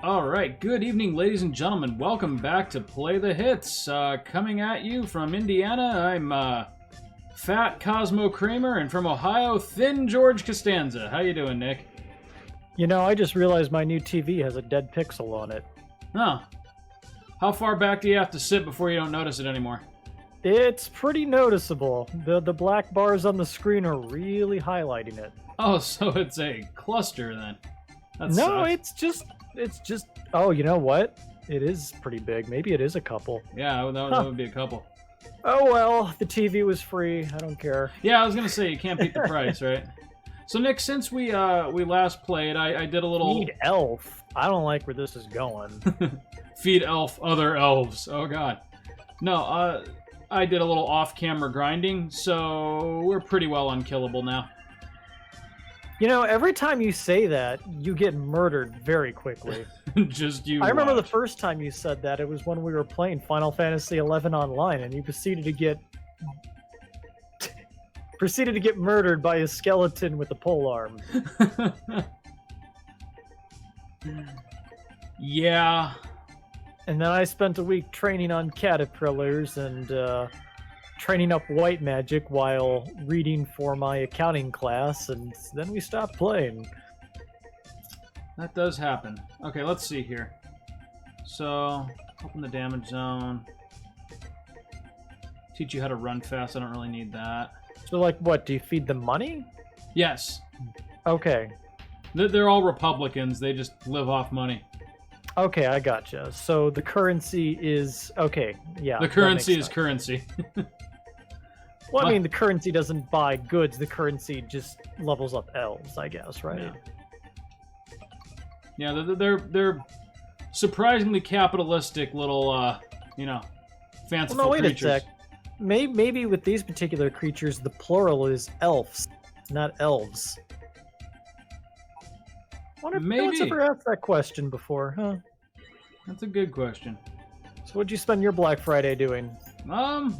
All right, good evening, ladies and gentlemen. Welcome back to Play the Hits. Coming at you from Indiana, I'm Fat Cosmo Kramer, and from Ohio, Thin George Costanza. How you doing, Nick? You know, I just realized my new TV has a dead pixel on it. Huh. How far back do you have to sit before you don't notice it anymore? It's pretty noticeable. The black bars on the screen are really highlighting it. Oh, so it's a cluster then. That No, sucks. it's just. Oh, you know what? It is pretty big. Maybe it is a couple. Yeah, that would be a couple. Oh well, the TV was free. I don't care. Yeah, I was gonna say you can't beat the price, right? So Nick, since we last played, I did a little Feed elf. I don't like where this is going. feed elf other elves. Oh god. No, I did a little off-camera grinding, so we're pretty well unkillable now. You know, every time you say that, you get murdered very quickly. Just you. I remember the watch. first time you said that. It was when we were playing Final Fantasy XI online, and you proceeded to get murdered by a skeleton with a polearm. Yeah. And then I spent a week training on caterpillars and training up white magic while reading for my accounting class, and then we stopped playing. That does happen. Okay, let's see here. So, open the damage zone. Teach you how to run fast. I don't really need that. So, like, what? Do you feed them money? Yes. Okay. They're all Republicans. They just live off money. Okay, I gotcha. So the currency is... Okay, yeah. The currency is currency. Well, I mean, the currency doesn't buy goods. The currency just levels up elves, I guess, right? Yeah, they're surprisingly capitalistic little, fanciful Well, no, wait creatures. a sec. Maybe with these particular creatures, the plural is elves, not elves. I wonder if no one's Maybe. ever asked that question before, huh? That's a good question. So what'd you spend your Black Friday doing?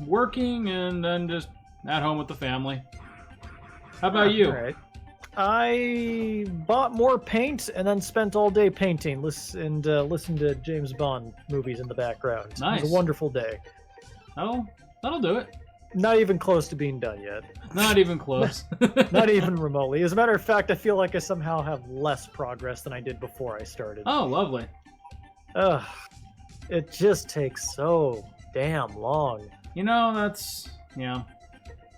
Working and then just at home with the family. How about you? All right. I bought more paint and then spent all day painting, listened to James Bond movies in the background. Nice. It was a wonderful day. That'll do it. Not even close to being done yet. Not even close. Not even remotely. As a matter of fact, I feel like I somehow have less progress than I did before I started. Oh, lovely. Ugh. It just takes so damn long. You know, that's... Yeah.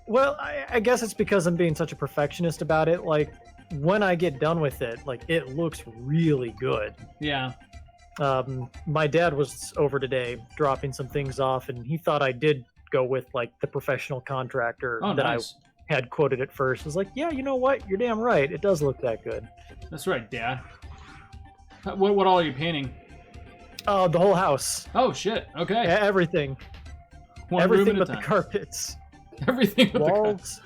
Well, I guess it's because I'm being such a perfectionist about it. Like, when I get done with it, like, it looks really good. Yeah. My dad was over today dropping some things off, and he thought I did go with, like, the professional contractor Oh, that nice. I had quoted at first. I was like, yeah, you know what? You're damn right. It does look that good. That's right, Dad. What all are you painting? The whole house. Oh, shit. Okay. Everything. One Everything room at but a the time. carpets. Everything but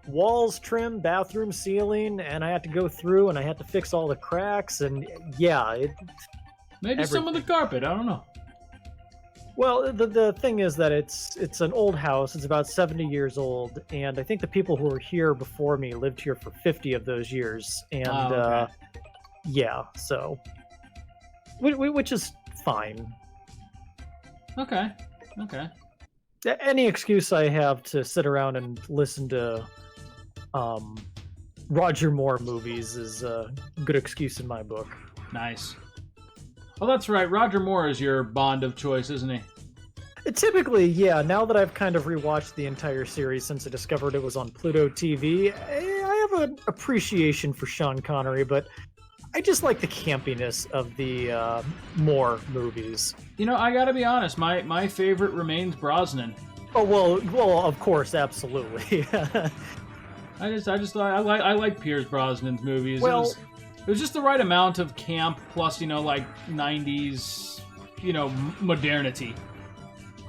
Walls trim, bathroom ceiling, and I had to go through and I had to fix all the cracks, and yeah, Maybe some of the carpet. I don't know. well, the thing is that it's an old house. It's about 70 years old, and I think the people who were here before me lived here for 50 of those years, and Okay. yeah, so which is fine. Okay. Any excuse I have to sit around and listen to Roger Moore movies is a good excuse in my book. Nice. Oh, that's right. Roger Moore is your Bond of choice, isn't he? Typically, yeah. Now that I've kind of rewatched the entire series since I discovered it was on Pluto TV, I have an appreciation for Sean Connery, but I just like the campiness of the Moore movies. You know, I gotta be honest. My favorite remains Brosnan. Oh well, of course, absolutely. I like Pierce Brosnan's movies. Well- it was just the right amount of camp plus, like 90s, modernity.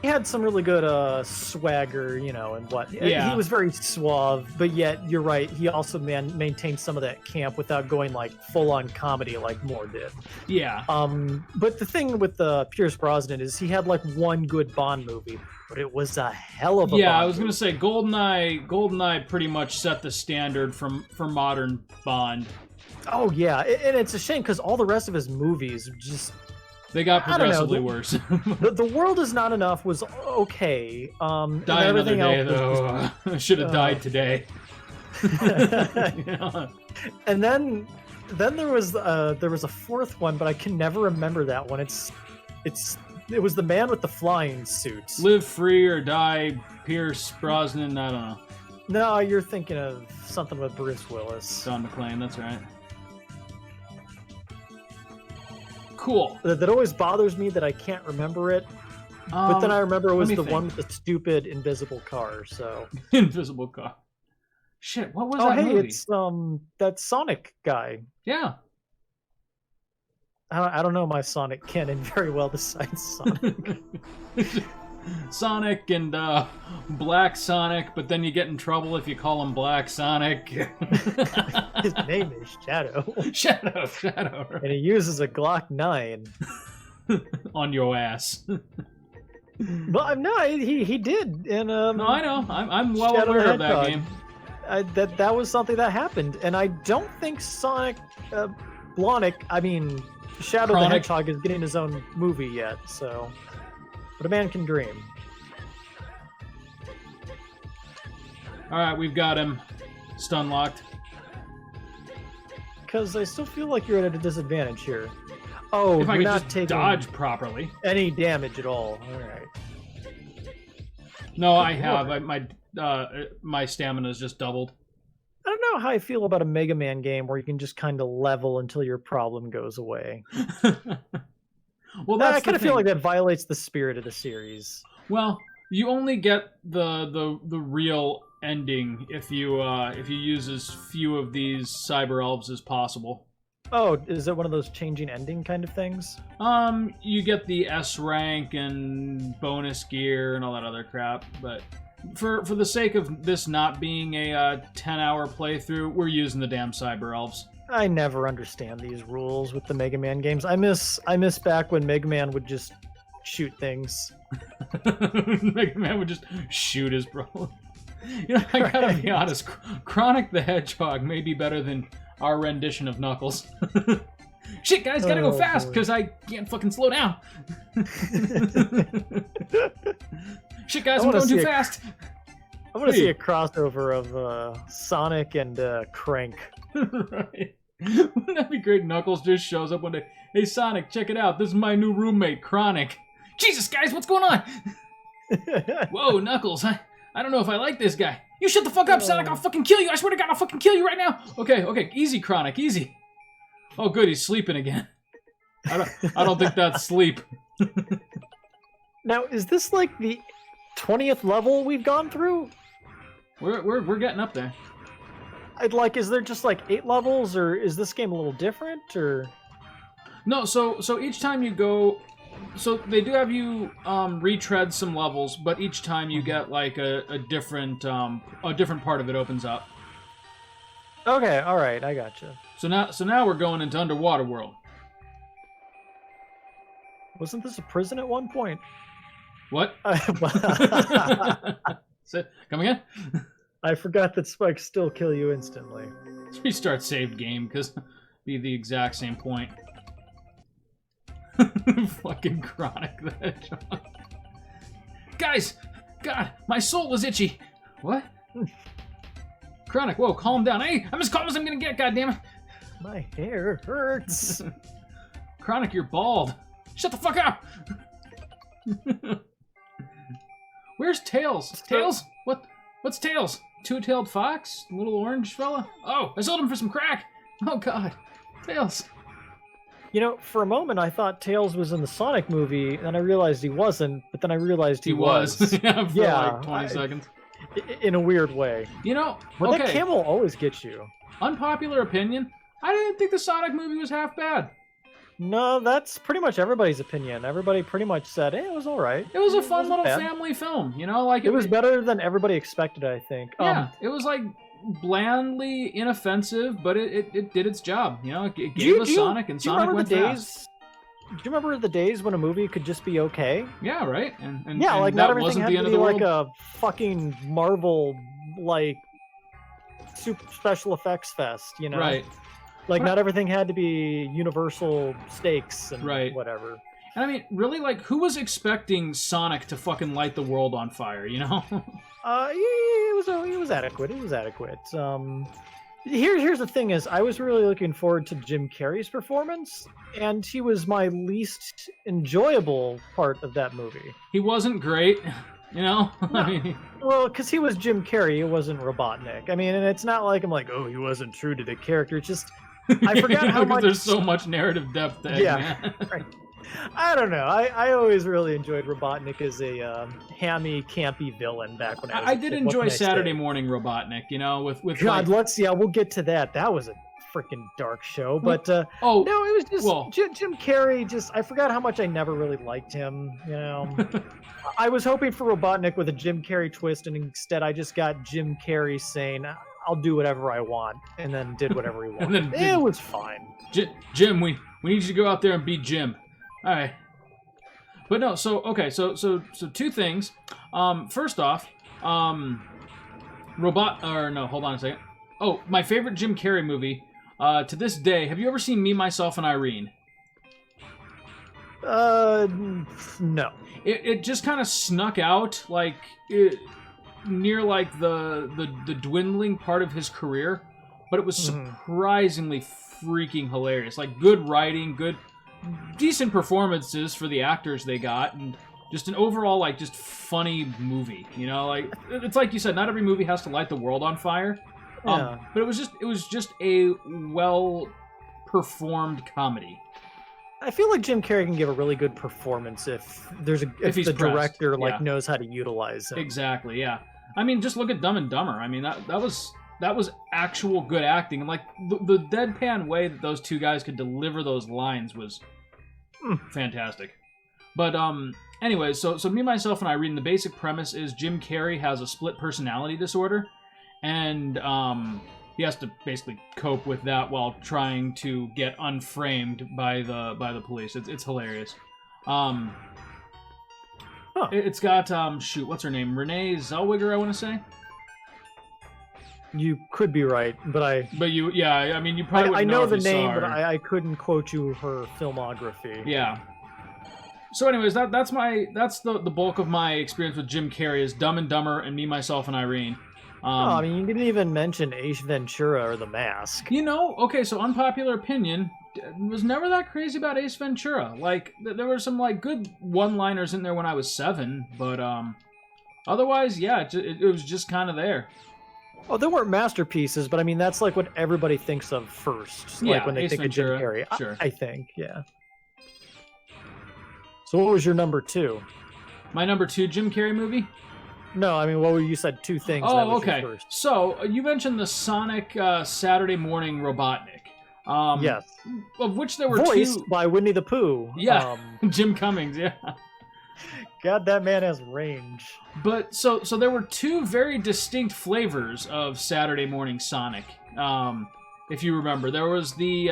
He had some really good swagger, and what. Yeah. He was very suave, but yet, you're right, he also maintained some of that camp without going, like, full-on comedy like Moore did. Yeah. But the thing with Pierce Brosnan is he had, like, one good Bond movie, but it was a hell of a Yeah, Bond I was movie. gonna say GoldenEye pretty much set the standard for modern Bond. Oh yeah, and it's a shame because all the rest of his movies just They got I don't know, progressively worse. the World Is Not Enough was okay. And Die another everything day, else though. Should have died today. was And then there was a fourth one, but I can never remember that one. It was the man with the flying suits. Live Free or Die, Pierce Brosnan, I don't know. No, you're thinking of something with Bruce Willis. Don McClane, that's right. Cool. That always bothers me that I can't remember it. But then I remember it was the one with the stupid invisible car. So invisible car. Shit, what was that movie? Oh, hey, it's that Sonic guy. Yeah. I don't know my Sonic canon very well besides Sonic. Sonic and Black Sonic, but then you get in trouble if you call him Black Sonic. His name is Shadow. Shadow. Right. And he uses a Glock 9. On your ass. But no, he did. And no, I know. I'm well Shadow aware the of that game. That was something that happened, and I don't think Sonic, Shadow the Hedgehog is getting his own movie yet. So, but a man can dream. All right, we've got him stun locked. Because I still feel like you're at a disadvantage here. Oh, if I you're could not just taking dodge properly. any damage at all. All right. No, I have. My stamina's just doubled. I don't know how I feel about a Mega Man game where you can just kind of level until your problem goes away. Well, that's I kind of feel like that violates the spirit of the series. Well, you only get the real ending if you use as few of these cyber elves as possible. Oh, is it one of those changing ending kind of things? You get the S rank and bonus gear and all that other crap, but for the sake of this not being a 10-hour playthrough, we're using the damn cyber elves. I never understand these rules with the Mega Man games. I miss back when Mega Man would just shoot things. Mega Man would just shoot his bro. You know, I gotta be honest, Chronic the Hedgehog may be better than our rendition of Knuckles. Shit, guys, gotta go fast because I can't fucking slow down. Shit, guys, I'm going too fast. I want to see a crossover of Sonic and Crank. Right. Wouldn't that be great? Knuckles just shows up one day. Hey, Sonic, check it out. This is my new roommate, Chronic. Jesus, guys, what's going on? Whoa, Knuckles, I don't know if I like this guy. You shut the fuck up, Sonic. I'll fucking kill you. I swear to God, I'll fucking kill you right now. Okay. Easy, Chronic. Easy. Oh, good. He's sleeping again. I don't think that's sleep. Now, is this like the 20th level we've gone through? We're getting up there. Is there just like 8 levels, or is this game a little different, or? No, so each time you go, so they do have you retread some levels, but each time you get like a different part of it opens up. Okay, all right, I gotcha. So now we're going into Underwater World. Wasn't this a prison at one point? What? Come again? I forgot that spikes still kill you instantly. Restart saved game, because be the exact same point. Fucking Chronic the Hedgehog. Guys! God, my soul is itchy! What? Chronic, whoa, calm down. Hey, I'm as calm as I'm gonna get, goddammit! My hair hurts! Chronic, you're bald. Shut the fuck up! Where's Tails? Tails? What's Tails? Two-tailed fox? Little orange fella? Oh, I sold him for some crack! Oh god. Tails. You know, for a moment I thought Tails was in the Sonic movie, and I realized he wasn't, but then I realized he was. Yeah, for like 20 seconds. In a weird way. You know, well, that camel always gets you. Unpopular opinion, I didn't think the Sonic movie was half bad. No, that's pretty much everybody's opinion. Everybody pretty much said, it was all right. It was a fun little family film, you know? Like it was better than everybody expected, I think. Yeah, it was like blandly inoffensive, but it did its job, you know? It gave us Sonic, and Sonic went fast. Do you remember the days when a movie could just be okay? Yeah, right? And yeah, like that not everything wasn't had the end to of be the like world. a fucking Marvel, like, super special effects fest, you know? Right. Like, not everything had to be universal stakes and whatever. And I mean, really, like, who was expecting Sonic to fucking light the world on fire, you know? It was adequate. It was adequate. Here's the thing is, I was really looking forward to Jim Carrey's performance, and he was my least enjoyable part of that movie. He wasn't great, you know? No. I mean, well, because he was Jim Carrey, it wasn't Robotnik. I mean, and it's not like I'm like, oh, he wasn't true to the character. It's just, I forgot how much... There's so much narrative depth to Eggman. Right. I don't know. I always really enjoyed Robotnik as a hammy, campy villain back when I was I did enjoy Saturday Morning Robotnik, you know, with God, we'll get to that. That was a freaking dark show. But no, it was just Jim Carrey. Just I forgot how much I never really liked him. You know, I was hoping for Robotnik with a Jim Carrey twist, and instead I just got Jim Carrey saying, "I'll do whatever I want," and then did whatever he wanted. It was fine. Jim, we need you to go out there and beat Jim. All right, but no. So two things. First off, hold on a second. Oh, my favorite Jim Carrey movie. To this day, have you ever seen Me, Myself, and Irene? No. It just kind of snuck out near like the dwindling part of his career, but it was surprisingly freaking hilarious. Like good writing, decent performances for the actors they got, and just an overall like just funny movie. You know, like it's like you said, not every movie has to light the world on fire. But it was just a well performed comedy. I feel like Jim Carrey can give a really good performance if the director knows how to utilize him. Exactly, yeah. I mean, just look at Dumb and Dumber. I mean, that was actual good acting, and like the deadpan way that those two guys could deliver those lines was fantastic. But anyway, so Me, Myself, and Irene. The basic premise is Jim Carrey has a split personality disorder, and he has to basically cope with that while trying to get unframed by the police. It's hilarious. It's got what's her name? Renee Zellweger, I want to say. You could be right, but you probably I know the name, but I couldn't quote you her filmography. Yeah. So, anyways, that's the bulk of my experience with Jim Carrey is Dumb and Dumber and Me, Myself, and Irene. I mean, you didn't even mention Ace Ventura or The Mask. You know, okay, so unpopular opinion, was never that crazy about Ace Ventura. Like, there were some like good one-liners in there when I was 7, but otherwise, yeah, it was just kind of there. Oh, there weren't masterpieces, but I mean, that's like what everybody thinks of first. Like when they think Ventura, of Jim Carrey. Sure. I think, yeah. So what was your number 2? My number 2 Jim Carrey movie? No, I mean, you said 2 things. Oh, okay. So you mentioned the Sonic Saturday Morning Robotnik. Yes. Of which there were Voiced by Winnie the Pooh. Yeah, Jim Cummings, yeah. God, that man has range. But so there were 2 very distinct flavors of Saturday Morning Sonic. If you remember, there was the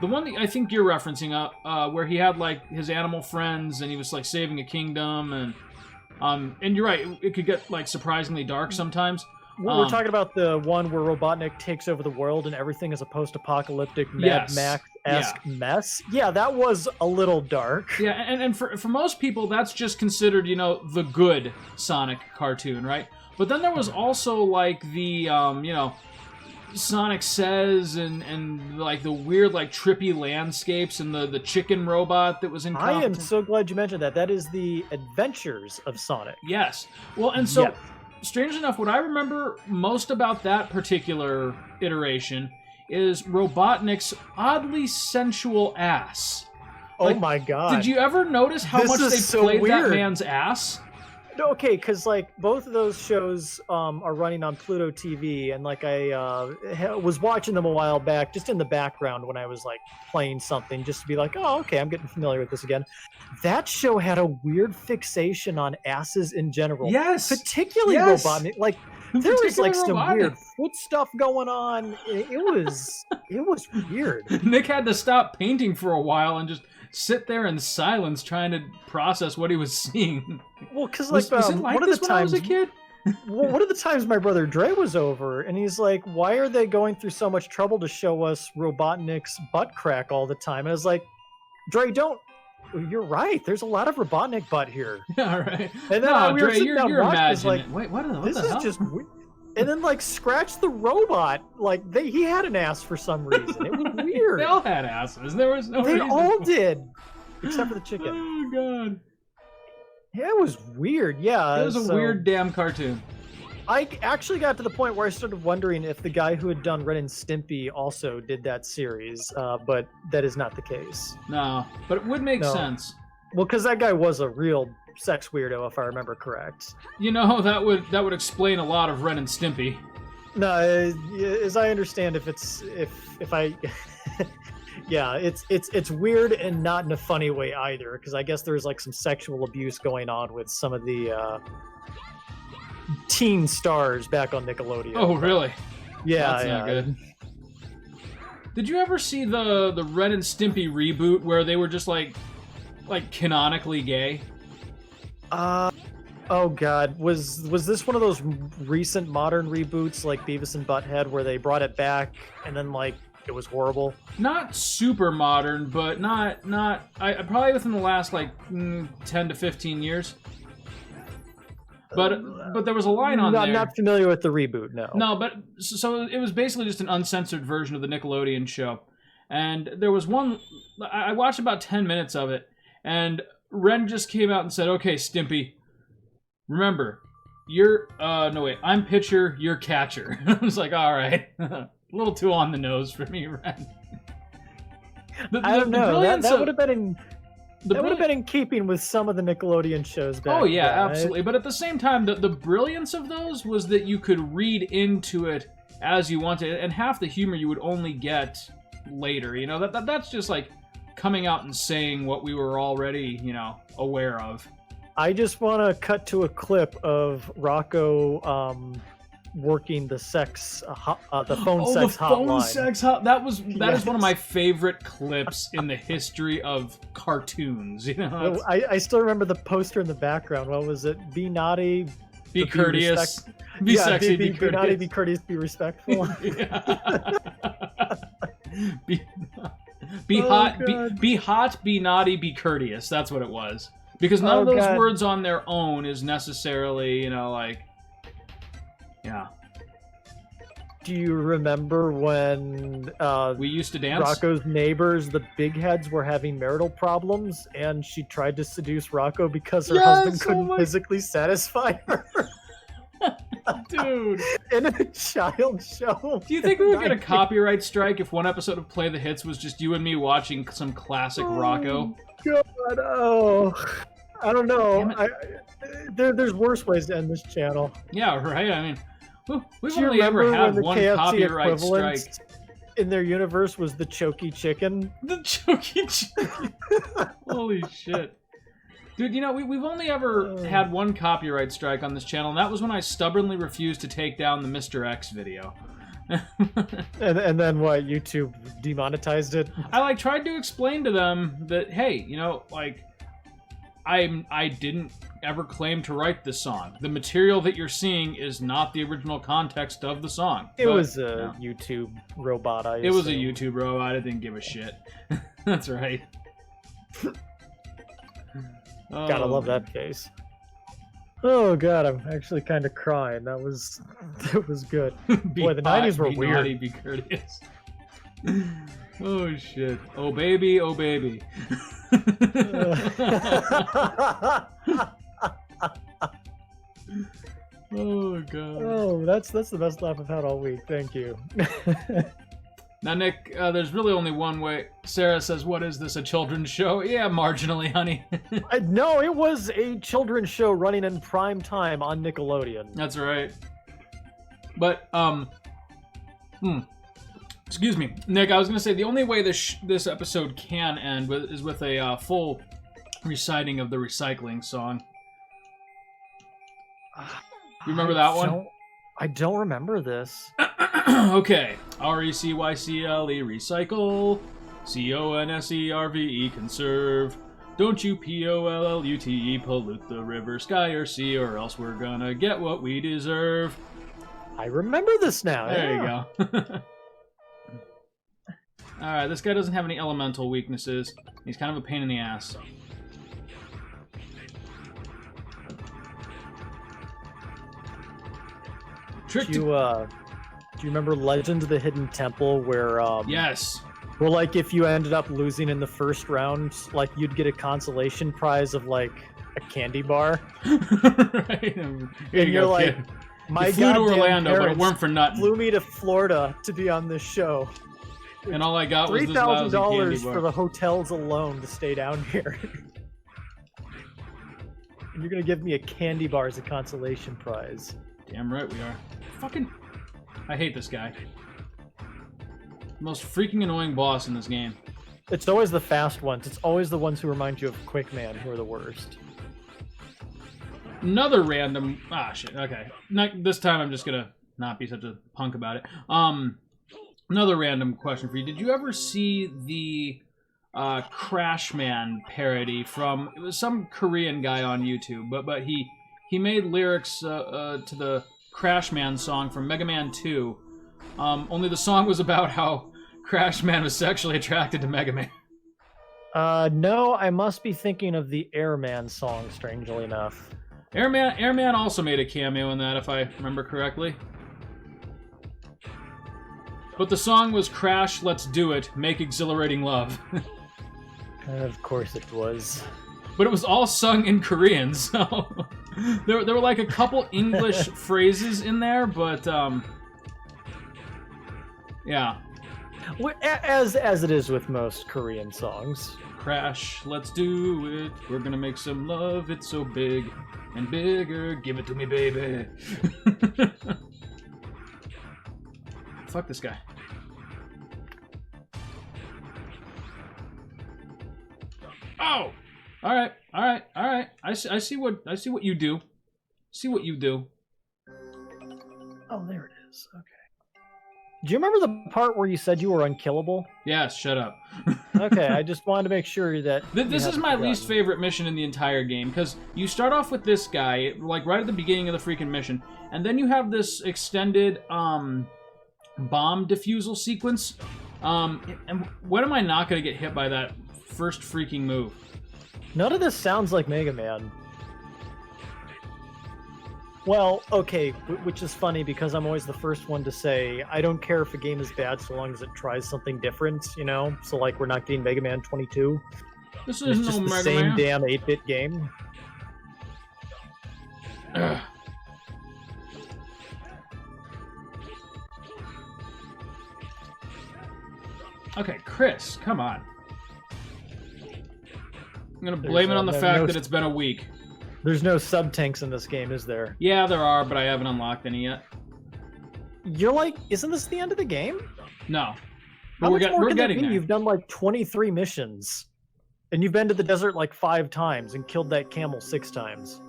one that I think you're referencing, where he had like his animal friends and he was like saving a kingdom, and you're right, it could get like surprisingly dark sometimes. We're talking about the one where Robotnik takes over the world and everything is a post-apocalyptic Mad Max-esque mess. Yeah, that was a little dark. Yeah, and for most people, that's just considered, you know, the good Sonic cartoon, right? But then there was also like the, Sonic Says and like the weird like trippy landscapes and the chicken robot that was in. I am so glad you mentioned that. That is the Adventures of Sonic. Yes. Well, and so. Yes. Strange enough, what I remember most about that particular iteration is Robotnik's oddly sensual ass. Oh my god. Did you ever notice how much they played that man's ass? Okay, because like both of those shows are running on Pluto TV, and like I was watching them a while back, just in the background when I was like playing something, just to be like, oh, okay, I'm getting familiar with this again. That show had a weird fixation on asses in general. Yes, particularly Robotnik. Like there was like some weird foot stuff going on. It was weird. Nick had to stop painting for a while and just sit there in silence trying to process what he was seeing. Well, because like was it like one this of the when times I was a kid? one of the times my brother Dre was over, and he's like, "Why are they going through so much trouble to show us Robotnik's butt crack all the time?" And I was like, "Dre, don't." You're right. There's a lot of Robotnik butt here. Yeah, right. And then No, we were Dre, sitting you're down watching, it's imagining. like, Wait, what this the is hell? just weird. And then like scratch the robot. Like he had an ass for some reason. It was weird. They all had asses. There was no They reason. all did, except for the chicken. Oh god. Yeah, it was weird. Yeah, It was a weird damn cartoon. I actually got to the point where I started wondering if the guy who had done Ren and Stimpy also did that series, but that is not the case. No, but it would make No. sense. Well, because that guy was a real sex weirdo, if I remember correct. You know, that would explain a lot of Ren and Stimpy. No, as I understand, if I, yeah, it's weird and not in a funny way either, because I guess there's like some sexual abuse going on with some of the teen stars back on Nickelodeon. Oh, really? Yeah, That's yeah. not good. Did you ever see the Ren and Stimpy reboot where they were just like canonically gay? Oh god, was this one of those recent modern reboots like Beavis and Butthead where they brought it back and then like it was horrible? Not super modern, but not I probably within the last like 10 to 15 years. But there was a line on there. I'm not familiar with the reboot, no. No, but so it was basically just an uncensored version of the Nickelodeon show. And there was one, I watched about 10 minutes of it, and Ren just came out and said, "Okay, Stimpy, remember, I'm pitcher, you're catcher." I was like, all right, a little too on the nose for me, Ren. I don't know. That would have been in... That would have been in keeping with some of the Nickelodeon shows back Oh yeah, then, right? absolutely. But at the same time, the brilliance of those was that you could read into it as you wanted, and half the humor you would only get later. You know, that's just like coming out and saying what we were already, aware of. I just want to cut to a clip of Rocco working the sex, the phone sex hotline. Phone sex hot. That is Yes. one of my favorite clips in the history of cartoons. I still remember the poster in the background. What was it? Be naughty, Be but courteous. Be sexy. Be be naughty, courteous. be courteous, be respectful. Be Oh, hot. God. Be hot. Be naughty. Be courteous. That's what it was. Because none Oh, of those God. words on their own is necessarily, yeah. Do you remember when We used to dance. Rocco's neighbors, the big heads, were having marital problems, and she tried to seduce Rocco because her Yes, husband oh couldn't my- physically satisfy her Dude. in a child show. Do you think we would get a copyright strike if one episode of Play the Hits was just you and me watching some classic Rocco? God, oh, I don't know. Damn There's worse ways to end this channel. Yeah, right? I mean, we've Do you only ever remember had when the one KFC copyright equivalent strike. in their universe was the Choky Chicken? The Choky Chicken. Holy shit. Dude, we've only ever had one copyright strike on this channel, and that was when I stubbornly refused to take down the Mr. X video. And then what? YouTube demonetized it? I tried to explain to them that, hey, I didn't ever claim to write this song. The material that you're seeing is not the original context of the song. It But, was a YouTube robot. It was a YouTube robot. I didn't give a shit. That's right. Gotta Oh, love that face. Oh god, I'm actually kind of crying. That was good. Be Boy, the hot, 90s were be weird. naughty, be courteous. Oh shit. Oh baby, oh baby. Oh god. Oh, that's the best laugh I've had all week. Thank you. Now, Nick, there's really only one way. Sarah says, "What is this? A children's show?" Yeah, marginally, honey. No, it was a children's show running in prime time on Nickelodeon. That's right. But excuse me, Nick. I was gonna say the only way this episode can end is with a full reciting of the recycling song. You remember that one? I don't remember this. Okay. RECYCLE, recycle. CONSERVE, conserve. Don't you P-O-L-L-U-T-E pollute the river, sky, or sea, or else we're gonna get what we deserve. I remember this now. There you go. Alright, this guy doesn't have any elemental weaknesses. He's kind of a pain in the ass. Do you remember Legend of the Hidden Temple where yes. Where like if you ended up losing in the first round, like you'd get a consolation prize of like a candy bar. Right. And you're like, kid. My you flew to goddamn Orlando, but it parents weren't for nothing. flew me to Florida to be on this show. And all I got was this lousy candy $3,000 bar. for the hotels alone to stay down here. And you're gonna give me a candy bar as a consolation prize. Damn right we are. Fucking... I hate this guy. Most freaking annoying boss in this game. It's always the fast ones. It's always the ones who remind you of Quickman who are the worst. Another random... Ah, shit. Okay. This time I'm just gonna not be such a punk about it. Another random question for you. Did you ever see the Crash Man parody from... It was some Korean guy on YouTube, but he made lyrics to the Crash Man song from Mega Man 2. Only the song was about how Crash Man was sexually attracted to Mega Man. No, I must be thinking of the Airman song, strangely enough. Airman also made a cameo in that, if I remember correctly. But the song was Crash, Let's Do It, Make Exhilarating Love. Of course it was. But it was all sung in Korean, so... there were like a couple English phrases in there, but, yeah. As it is with most Korean songs. Crash, let's do it. We're gonna make some love. It's so big and bigger. Give it to me, baby. Fuck this guy. Oh! All right. I see what you do. See what you do. Oh, there it is. Okay. Do you remember the part where you said you were unkillable? Yes, shut up. Okay, I just wanted to make sure that... This is my least favorite mission in the entire game, because you start off with this guy, like, right at the beginning of the freaking mission, and then you have this extended, bomb defusal sequence, and when am I not going to get hit by that first freaking move? None of this sounds like Mega Man. Well, okay, which is funny because I'm always the first one to say, I don't care if a game is bad so long as it tries something different, you know? So, like, we're not getting Mega Man 22. This is just no the Mega same Man. damn 8-bit game. Ugh. Okay, Chris, come on. I'm gonna blame it on the fact that it's been a week. There's no sub-tanks in this game, is there? Yeah, there are, but I haven't unlocked any yet. You're like, isn't this the end of the game? No. How much more we're can there getting be? there. You've done like 23 missions. And you've been to the desert like 5 times and killed that camel 6 times.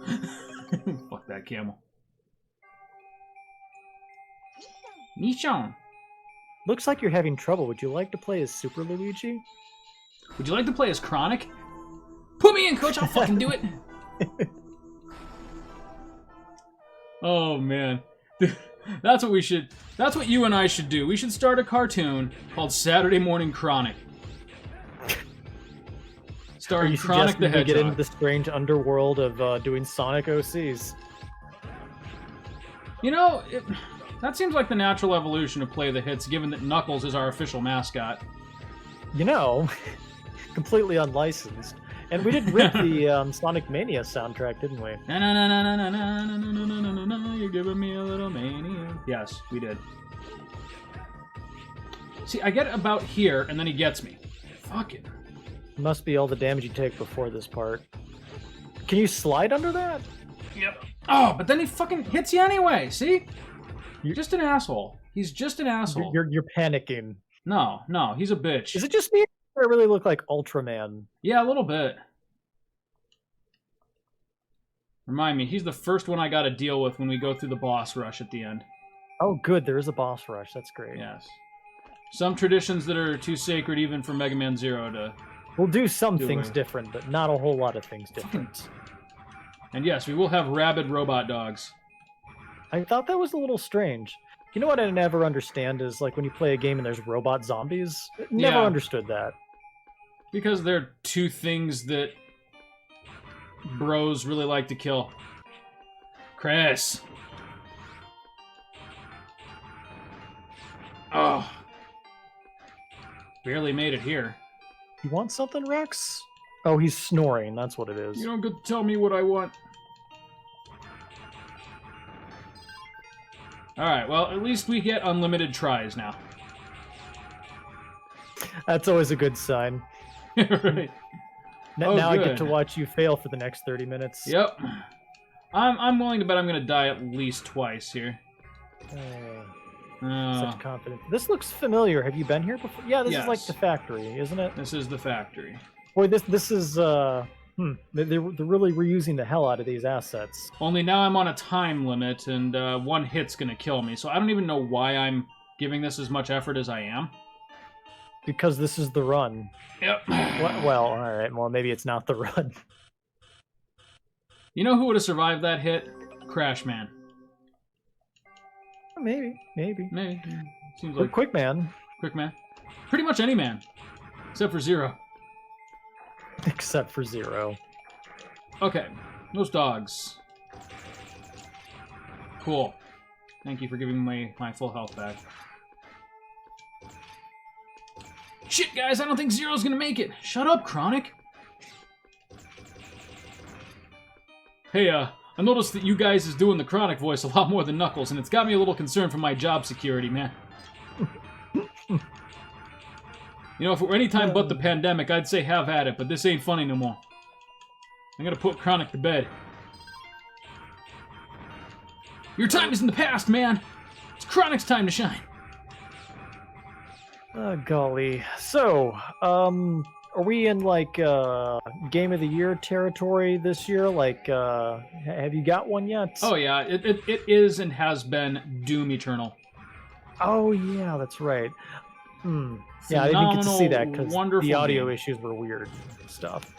Fuck that camel. Michon. Looks like you're having trouble. Would you like to play as Super Luigi? Would you like to play as Chronic? Put me in, coach. I'll fucking do it. Oh, man. That's what you and I should do. We should start a cartoon called Saturday Morning Chronic. Starring Chronic the Hedgehog. Get into the strange underworld of doing Sonic OCs. You know, that seems like the natural evolution of Play the Hits, given that Knuckles is our official mascot. You know, completely unlicensed. And we did rip the Sonic Mania soundtrack, didn't we? Na na na na na na na na na na na. You're giving me a little mania. Yes, we did. See, I get about here, and then he gets me. Fucking. Must be all the damage you take before this part. Can you slide under that? Yep. Oh, but then he fucking hits you anyway. See? You're just an asshole. He's just an asshole. You're panicking. No, he's a bitch. Is it just me? Or I really look like Ultraman. Yeah, a little bit. Remind me, he's the first one I gotta deal with when we go through the boss rush at the end. Oh, good. There is a boss rush. That's great. Yes. Some traditions that are too sacred even for Mega Man Zero to We'll do some Do things we? different, but not a whole lot of things different. And yes, we will have rabid robot dogs. I thought that was a little strange. You know what I never understand is like when you play a game and there's robot zombies. Never Yeah. understood that. Because they're two things that bros really like to kill. Chris. Oh. Barely made it here. You want something, Rex? Oh, he's snoring. That's what it is. You don't get to tell me what I want. Alright, well, at least we get unlimited tries now. That's always a good sign. Right. Oh, Now I get good. to watch you fail for the next 30 minutes. Yep. I'm willing to bet I'm gonna die at least twice here. Such confidence. This looks familiar. Have you been here before? Yeah, this is like Yes. the factory, isn't it? This is the factory. Boy, this is they're really reusing the hell out of these assets. Only now I'm on a time limit, and one hit's gonna kill me, so I don't even know why I'm giving this as much effort as I am. Because this is the run. Yep. Well, all right. Well, maybe it's not the run. You know who would have survived that hit? Crash Man. Maybe. Maybe. Seems But like Quick Man, Quick Man. Pretty much any man. Except for Zero. except for Zero. Okay. Those dogs. Cool. Thank you for giving me my full health back. Shit, guys, I don't think Zero's gonna make it. Shut up, Chronic. Hey, I noticed that you guys is doing the Chronic voice a lot more than Knuckles, and it's got me a little concerned for my job security, man. You know, if it were any time but the pandemic, I'd say have at it, but this ain't funny no more. I'm gonna put Chronic to bed. Your time is in the past, man! It's Chronic's time to shine. Oh, golly. So, are we in like Game of the Year territory this year? Like, have you got one yet? Oh yeah, it is and has been Doom Eternal. Oh yeah, that's right. Yeah, I didn't get to see that because wonderful the audio game. issues were weird stuff.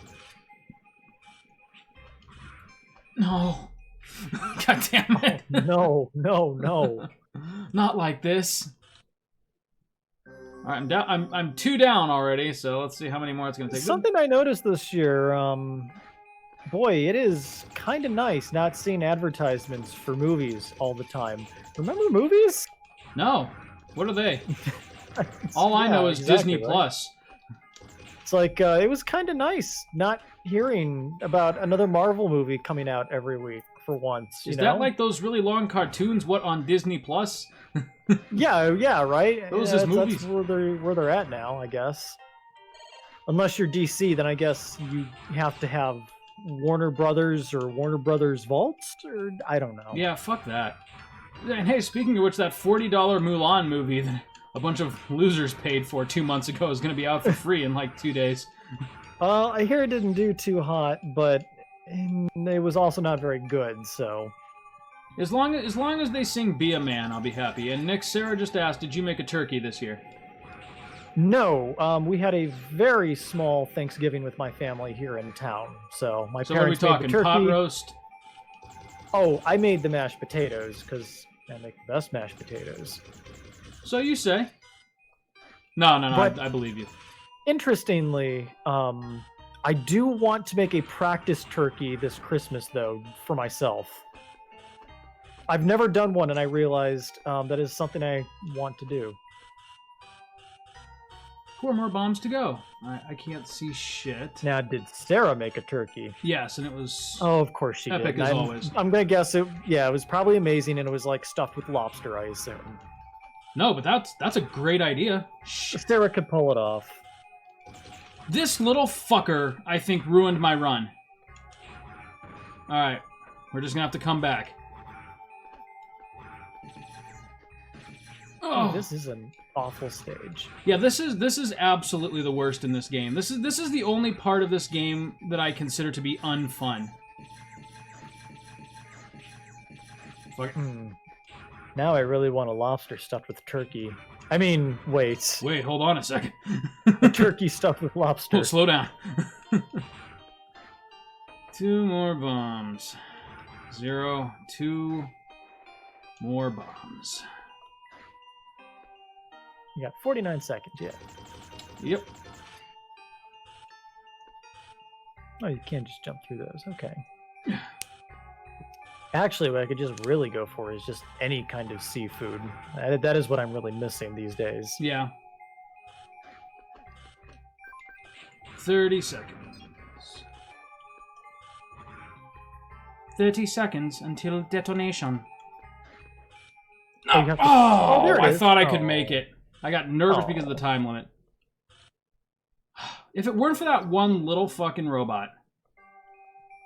No. God damn it. No. Not like this. Alright, I'm down. I'm 2 down already, so let's see how many more it's gonna take. Something I noticed this year, boy, it is kind of nice not seeing advertisements for movies all the time. Remember movies? No. What are they? All I know is exactly, Disney right? Plus. It's like it was kind of nice not hearing about another Marvel movie coming out every week for once. Is you know? that like those really long cartoons? What, on Disney Plus? Yeah, right. Those Yeah, is movies. That's where they're at now, I guess. Unless you're DC, then I guess you have to have Warner Brothers or Warner Brothers Vaults, or I don't know. Yeah, fuck that. And hey, speaking of which, that $40 Mulan movie that a bunch of losers paid for 2 months ago is going to be out for free in like 2 days. I hear it didn't do too hot, but it was also not very good. So As long as they sing "Be a Man," I'll be happy. And Nick, Sarah just asked, did you make a turkey this year? no, we had a very small Thanksgiving with my family here in town. So my So what are we parents made the talking? turkey. Pot roast? Oh, I made the mashed potatoes because I make the best mashed potatoes. So you say? No, But- I believe you. Interestingly, I do want to make a practice turkey this Christmas, though, for myself. I've never done one, and I realized that is something I want to do. 4 more bombs to go. I can't see shit. Now, did Sarah make a turkey? Yes, and it was... Oh, of course she Epic did. as I'm, always. I'm gonna guess it. Yeah, it was probably amazing, and it was like stuffed with lobster, I assume. No, but that's a great idea. Shh. Sarah could pull it off. This little fucker, I think, ruined my run. Alright. We're just gonna have to come back. Oh, This is an awful stage. yeah, this is absolutely the worst in this game. This is the only part of this game that I consider to be unfun. Fuck. Now I really want a lobster stuffed with turkey. I mean, wait. Wait, hold on a second. Turkey stuffed with lobster. Oh, slow down. 2 more bombs. 0, 2 more bombs. You got 49 seconds, yeah. Yep. Oh, you can't just jump through those. Okay. Actually, what I could just really go for is just any kind of seafood. That is what I'm really missing these days. Yeah. 30 seconds. 30 seconds until detonation. Oh, you have to- Oh, there it I is. thought I could Oh. make it. I got nervous because of the time limit. If it weren't for that one little fucking robot.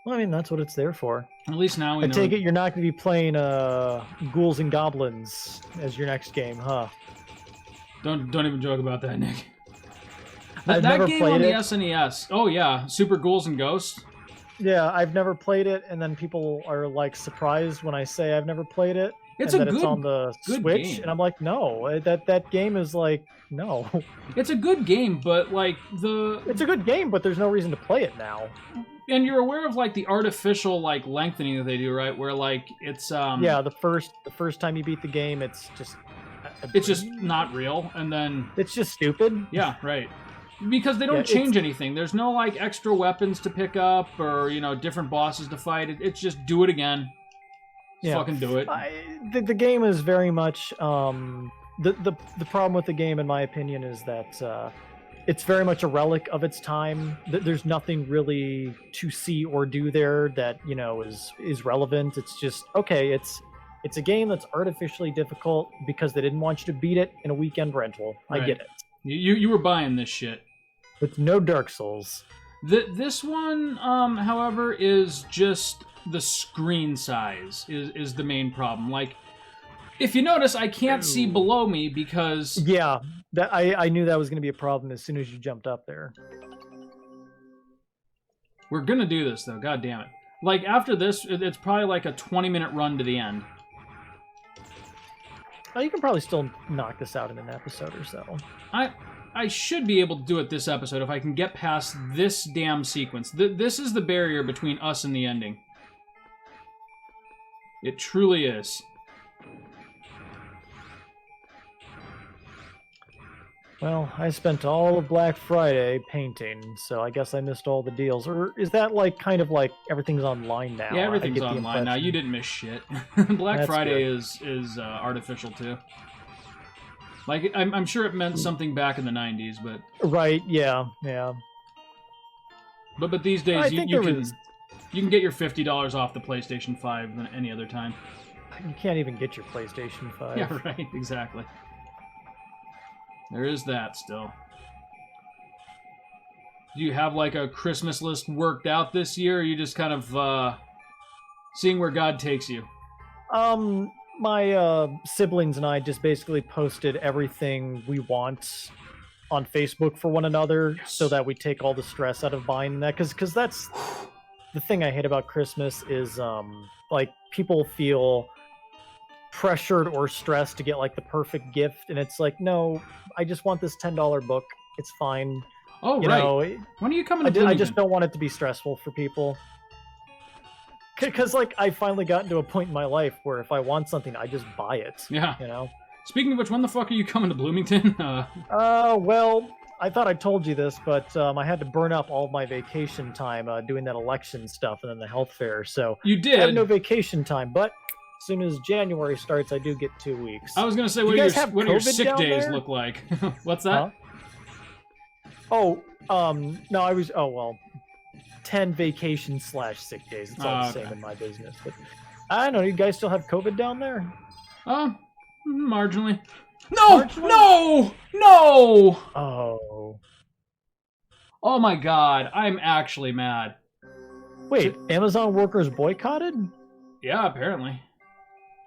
Well, I mean, that's what it's there for. At least now we I know. take it you're not going to be playing Ghouls and Goblins as your next game, huh? Don't even joke about that, Nick. I've That never game played on the it. SNES. Oh yeah, Super Ghouls and Ghosts. Yeah, I've never played it, and then people are like surprised when I say I've never played it. It's and a that it's on the good Switch, game. and I'm like, no, that game is like, no. It's a good game, but like It's a good game, but there's no reason to play it now. and you're aware of like the artificial like lengthening that they do, right? Where like it's Yeah, the first time you beat the game, it's just not real, and then it's just stupid. yeah, right. Because they don't Yeah, change anything. There's no like extra weapons to pick up or different bosses to fight. It's just do it again. Just Yeah. fucking do it. The game is very much the problem with the game, in my opinion, is that it's very much a relic of its time. There's nothing really to see or do there that is relevant. It's just okay. It's a game that's artificially difficult because they didn't want you to beat it in a weekend rental. I Right. get it. You were buying this shit. With no Dark Souls. This one, however, is just the screen size is the main problem. Like, if you notice, I can't see below me because Yeah, that I knew that was going to be a problem as soon as you jumped up there. we're gonna do this though. God damn it! Like after this, it's probably like a 20-minute run to the end. Oh, you can probably still knock this out in an episode or so. I should be able to do it this episode if I can get past this damn sequence. This is the barrier between us and the ending. It truly is. Well, I spent all of Black Friday painting, so I guess I missed all the deals. Or is that like kind of like everything's online now? Yeah, I everything's get the online now. impression. You didn't miss shit. Black That's Friday good. is artificial too. Like I'm sure it meant something back in the 90s, but Right, yeah. but these days I you, think you there can was- you can get your $50 off the PlayStation 5 than any other time. You can't even get your PlayStation 5. Yeah, right. Exactly. There is that still. Do you have like a Christmas list worked out this year, or are you just kind of seeing where God takes you? My siblings and I just basically posted everything we want on Facebook for one another, so that we take all the stress out of buying that. Because that's the thing I hate about Christmas is like people feel pressured or stressed to get like the perfect gift, and it's like, no, I just want this $10 book. It's fine. Oh, You right. know, When are you coming to I Bloomington? just don't want it to be stressful for people. Because like I finally gotten to a point in my life where if I want something, I just buy it. Yeah. You know. Speaking of which, when the fuck are you coming to Bloomington? Well, I thought I told you this, but I had to burn up all of my vacation time doing that election stuff and then the health fair. So You I have did. no vacation time, but as soon as January starts, I do get 2 weeks. I was gonna say, You what do guys your, have what do your COVID sick down days there? look like? What's that? Huh? No, I was, 10 vacation / sick days. It's all the Okay. same in my business. But I don't know, you guys still have COVID down there? Marginally. No! Marginally? No! No! Oh. Oh my god, I'm actually mad. Wait, Amazon workers boycotted? Yeah, apparently.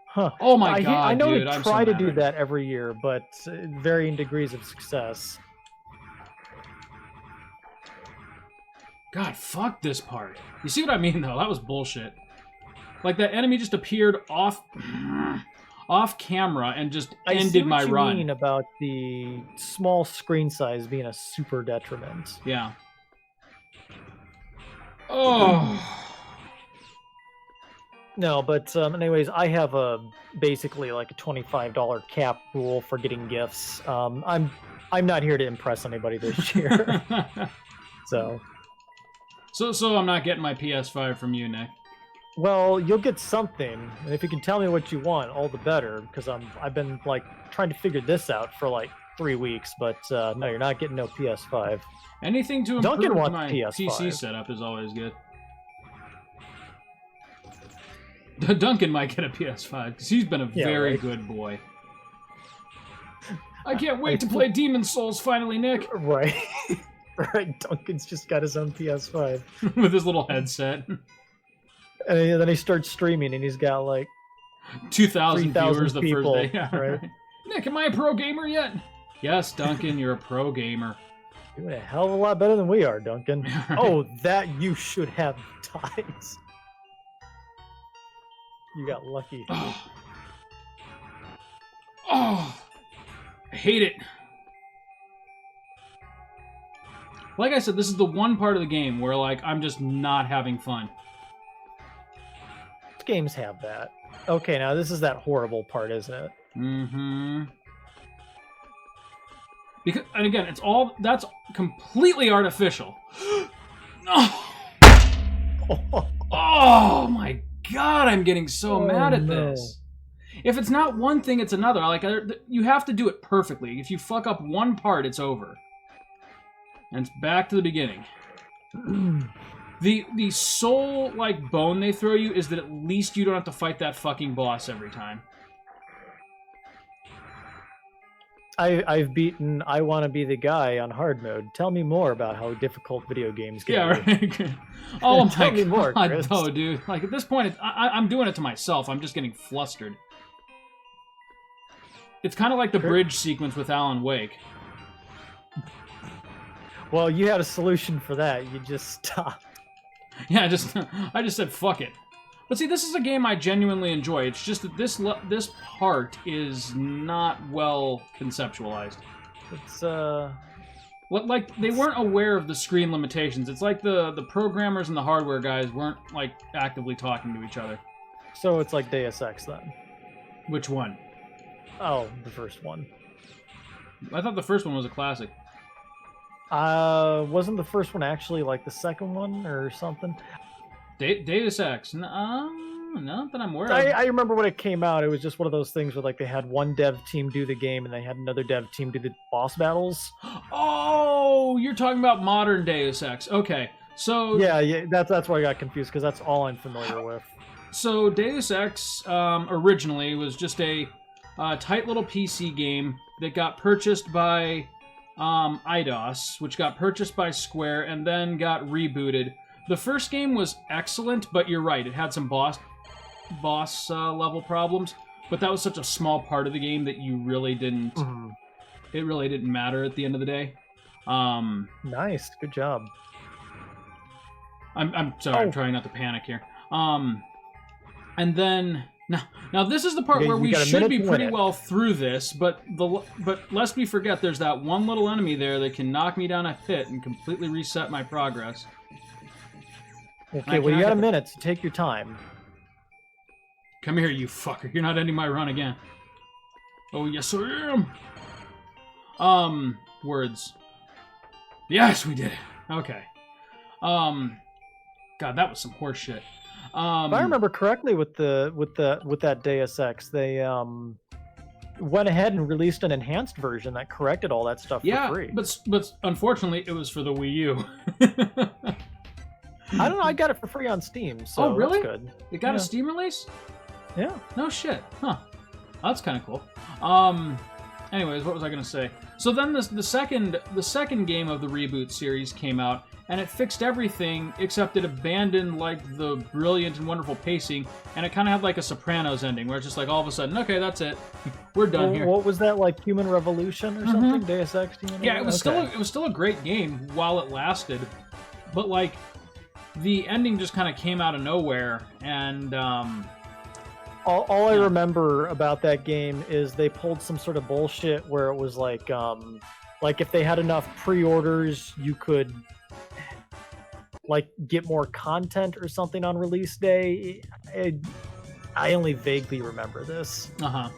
Huh. Oh my I god, know dude, they I'm so try to mad do right now. that every year, but varying degrees of success. God, fuck this part. You see what I mean, though? That was bullshit. Like, that enemy just appeared off off camera and just I see ended what my you run. mean about the small screen size being a super detriment. Yeah. Oh. No, but anyways, I have basically like a $25 cap rule for getting gifts. I'm not here to impress anybody this year. So I'm not getting my PS5 from you, Nick. Well, you'll get something, and if you can tell me what you want, all the better. Because I've been like trying to figure this out for like 3 weeks, but no, you're not getting no PS5. Anything to Duncan improve wants my PS5. PC setup is always good. Duncan might get a PS5 because he's been a very good boy. I can't wait to play Demon's Souls finally, Nick. Right, right. Duncan's just got his own PS5 with his little headset. And then he starts streaming, and he's got like 2,000 viewers the people, first day. Yeah, right? Nick, am I a pro gamer yet? Yes, Duncan, you're a pro gamer. Doing a hell of a lot better than we are, Duncan. Right. Oh, that you should have ties. You got lucky. Oh, I hate it. Like I said, this is the one part of the game where like I'm just not having fun. Games have that. Okay, now this is that horrible part, isn't it? Mm-hmm. Because, and again, that's completely artificial. Oh my god, I'm getting so mad at this. If it's not one thing, it's another. Like you have to do it perfectly. If you fuck up one part, it's over. And it's back to the beginning. The sole like bone they throw you is that at least you don't have to fight that fucking boss every time. I've beaten I Want to Be the Guy on hard mode. Tell me more about how difficult video games get. Yeah, right. Oh my Tell me more, god, no, dude. Like at this point, I'm doing it to myself. I'm just getting flustered. It's kind of like the bridge sequence with Alan Wake. Well, you had a solution for that. You just stopped. Yeah, I just said fuck it. But see, this is a game I genuinely enjoy. It's just that this part is not well conceptualized. It's like they weren't aware of the screen limitations. It's like the programmers and the hardware guys weren't like actively talking to each other. So it's like Deus Ex then. Which one? Oh, the first one. I thought the first one was a classic. Wasn't the first one actually like the second one or something? Deus Ex. Not that I'm aware of. I remember when it came out, it was just one of those things where like they had one dev team do the game and they had another dev team do the boss battles. Oh, you're talking about modern Deus Ex. Okay, so yeah, that's why I got confused because that's all I'm familiar with. So Deus Ex originally was just a tight little PC game that got purchased by Eidos, which got purchased by Square and then got rebooted. The first game was excellent, but you're right, it had some boss level problems. But that was such a small part of the game that you really didn't. Mm-hmm. It really didn't matter at the end of the day. Nice, good job. I'm sorry, I'm trying not to panic here. And then now this is the part where we should be pretty well through this, but lest we forget, there's that one little enemy there that can knock me down a pit and completely reset my progress. Okay, well, you got a minute, so take your time. Come here, you fucker. You're not ending my run again. Oh, yes, I am. Words. Yes, we did it. Okay. God, that was some horse shit. If I remember correctly, with that Deus Ex, they went ahead and released an enhanced version that corrected all that stuff for free. But unfortunately, it was for the Wii U. I don't know. I got it for free on Steam. So really? That's good. It got a Steam release? Yeah. No shit. Huh. That's kind of cool. Anyways, what was I going to say? So then the second game of the reboot series came out, and it fixed everything except it abandoned like the brilliant and wonderful pacing, and it kind of had like a Sopranos ending where it's just like all of a sudden, okay, that's it, we're done here. What was that, like Human Revolution or something? Deus Ex? Yeah, it was still a great game while it lasted, but like the ending just kind of came out of nowhere, and All I remember about that game is they pulled some sort of bullshit where it was like if they had enough pre-orders, you could like get more content or something on release day. I only vaguely remember this. Uh-huh.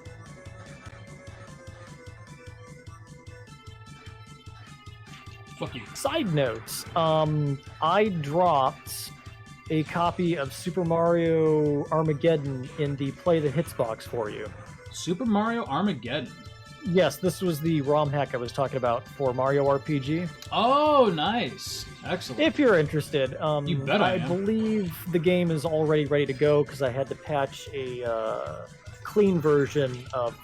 Fuck you. Side notes, I dropped a copy of Super Mario Armageddon in the Play the Hits box for you. Super Mario Armageddon? Yes, this was the ROM hack I was talking about for Mario RPG. Oh, nice. Excellent. If you're interested. You bet I am. believe the game is already ready to go because I had to patch a clean version of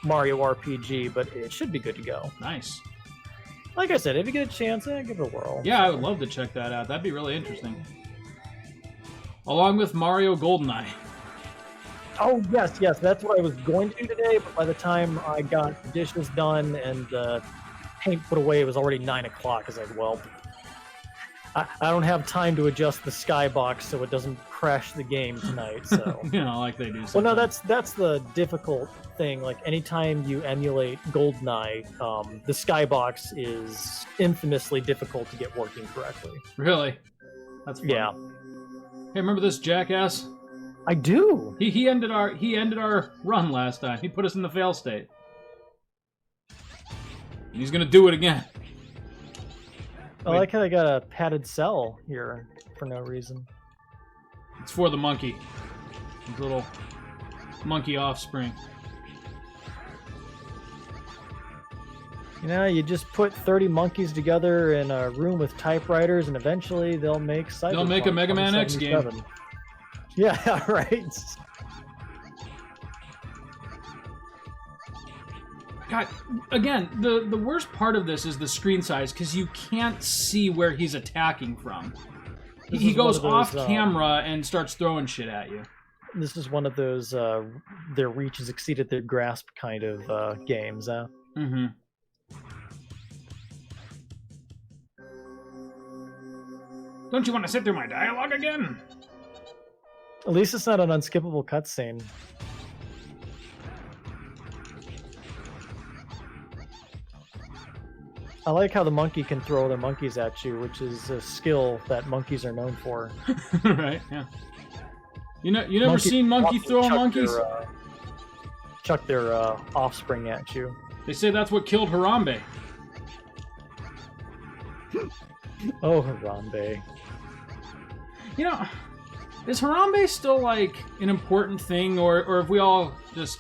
Mario RPG, but it should be good to go. Nice. Like I said, if you get a chance, give it a whirl. Yeah, I would love to check that out. That'd be really interesting. Along with Mario GoldenEye. Oh, yes, that's what I was going to do today, but by the time I got the dishes done and the paint put away, it was already 9 o'clock. I was like, well, I don't have time to adjust the skybox so it doesn't crash the game tonight, so... You know, like they do sometimes. Well, no, that's the difficult thing. Like, anytime you emulate GoldenEye, the skybox is infamously difficult to get working correctly. Really? That's fun. Yeah. Hey, remember this jackass? I do. He ended our run last time. He put us in the fail state. And he's gonna do it again. I like how they got a padded cell here for no reason. It's for the monkey. His little monkey offspring. You know, you just put 30 monkeys together in a room with typewriters, and eventually they'll make Cyberpunk. They'll make a Mega Man X game. Yeah, right. God, again, the worst part of this is the screen size, because you can't see where he's attacking from. He goes off camera and starts throwing shit at you. This is one of those their reach has exceeded their grasp kind of games. Mm-hmm. Don't you want to sit through my dialogue again? At least it's not an unskippable cutscene. I like how the monkey can throw other monkeys at you, which is a skill that monkeys are known for. Right, yeah. You never seen monkey throw monkeys? Chuck their offspring at you. They say that's what killed Harambe. Oh, Harambe. You know, is Harambe still, like, an important thing, or have we all just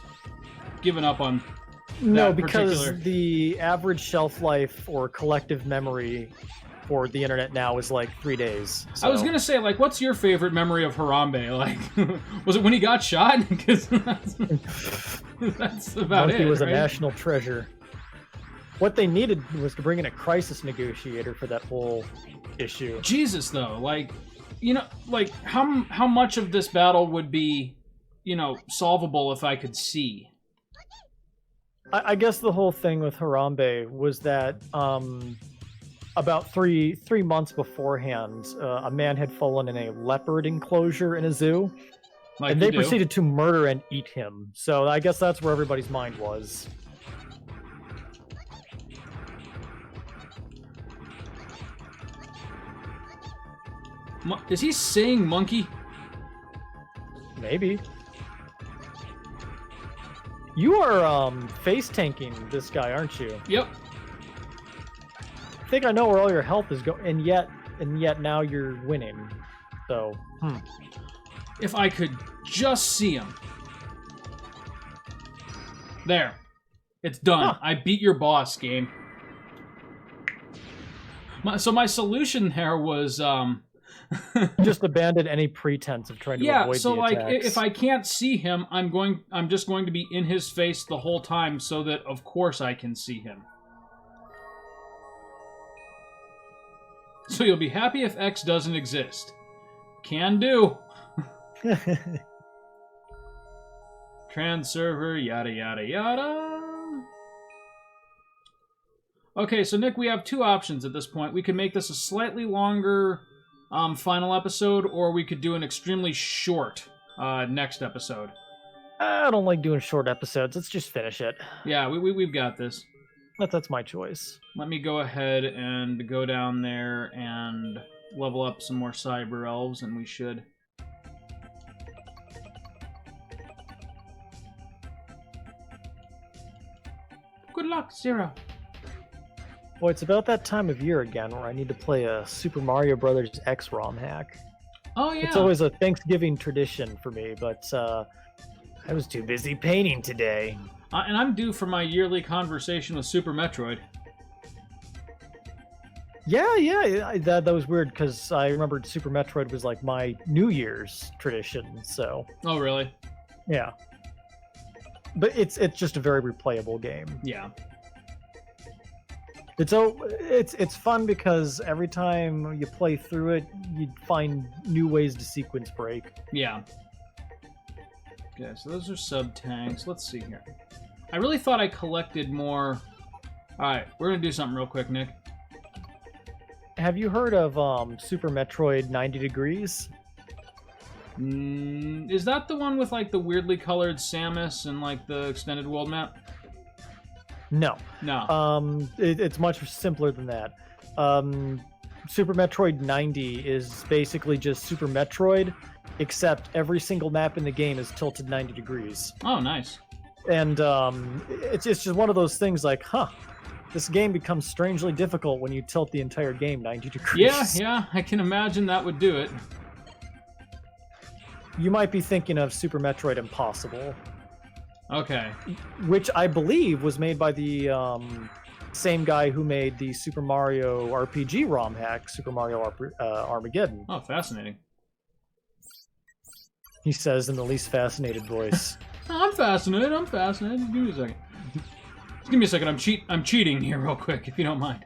given up on No, because the average shelf life or collective memory for the internet now is, like, 3 days. So. I was gonna say, like, what's your favorite memory of Harambe? Like, was it when he got shot? Because that's about Monkey it, was right? a national treasure. What they needed was to bring in a crisis negotiator for that whole issue. Jesus, though, like, you know, like, how much of this battle would be, you know, solvable if I could see? I guess the whole thing with Harambe was that about three months beforehand, a man had fallen in a leopard enclosure in a zoo, Like and they proceeded to murder and eat him. So I guess that's where everybody's mind was. Is he saying monkey? Maybe. You are face tanking this guy, aren't you? Yep. I think I know where all your health is going, and yet now you're winning. So, If I could just see him. There. It's done. Huh. I beat your boss, game. So my solution there was just abandon any pretense of trying to avoid so the like attacks. if I can't see him, I'm just going to be in his face the whole time so that of course I can see him. So you'll be happy if X doesn't exist. Can do. Trans server, yada yada yada. Okay, so Nick, we have two options at this point. We could make this a slightly longer final episode, or we could do an extremely short next episode. I don't like doing short episodes. Let's just finish it. Yeah, we've got this. That's my choice. Let me go ahead and go down there and level up some more cyber elves, and we should. Good luck, Zero. Well, it's about that time of year again where I need to play a Super Mario Brothers X ROM hack. Oh, yeah. It's always a Thanksgiving tradition for me, but I was too busy painting today. And I'm due for my yearly conversation with Super Metroid. Yeah, that was weird because I remembered Super Metroid was like my New Year's tradition, so... Oh, really? Yeah. But it's just a very replayable game. Yeah. It's fun because every time you play through it, you find new ways to sequence break. Yeah. Okay, so those are sub-tanks. Let's see here. I really thought I collected more... Alright, we're gonna do something real quick, Nick. Have you heard of Super Metroid 90 Degrees? Is that the one with, like, the weirdly colored Samus and, like, the extended world map? No. No. It's much simpler than that. Super Metroid 90 is basically just Super Metroid, except every single map in the game is tilted 90 degrees. Oh, nice. And it's just one of those things like, this game becomes strangely difficult when you tilt the entire game 90 degrees. Yeah, I can imagine that would do it. You might be thinking of Super Metroid Impossible. Okay. Which I believe was made by the same guy who made the Super Mario RPG ROM hack, Super Mario Armageddon. Oh, fascinating. He says in the least fascinated voice. I'm fascinated. Give me a second. Give me a second. I'm cheating here real quick, if you don't mind.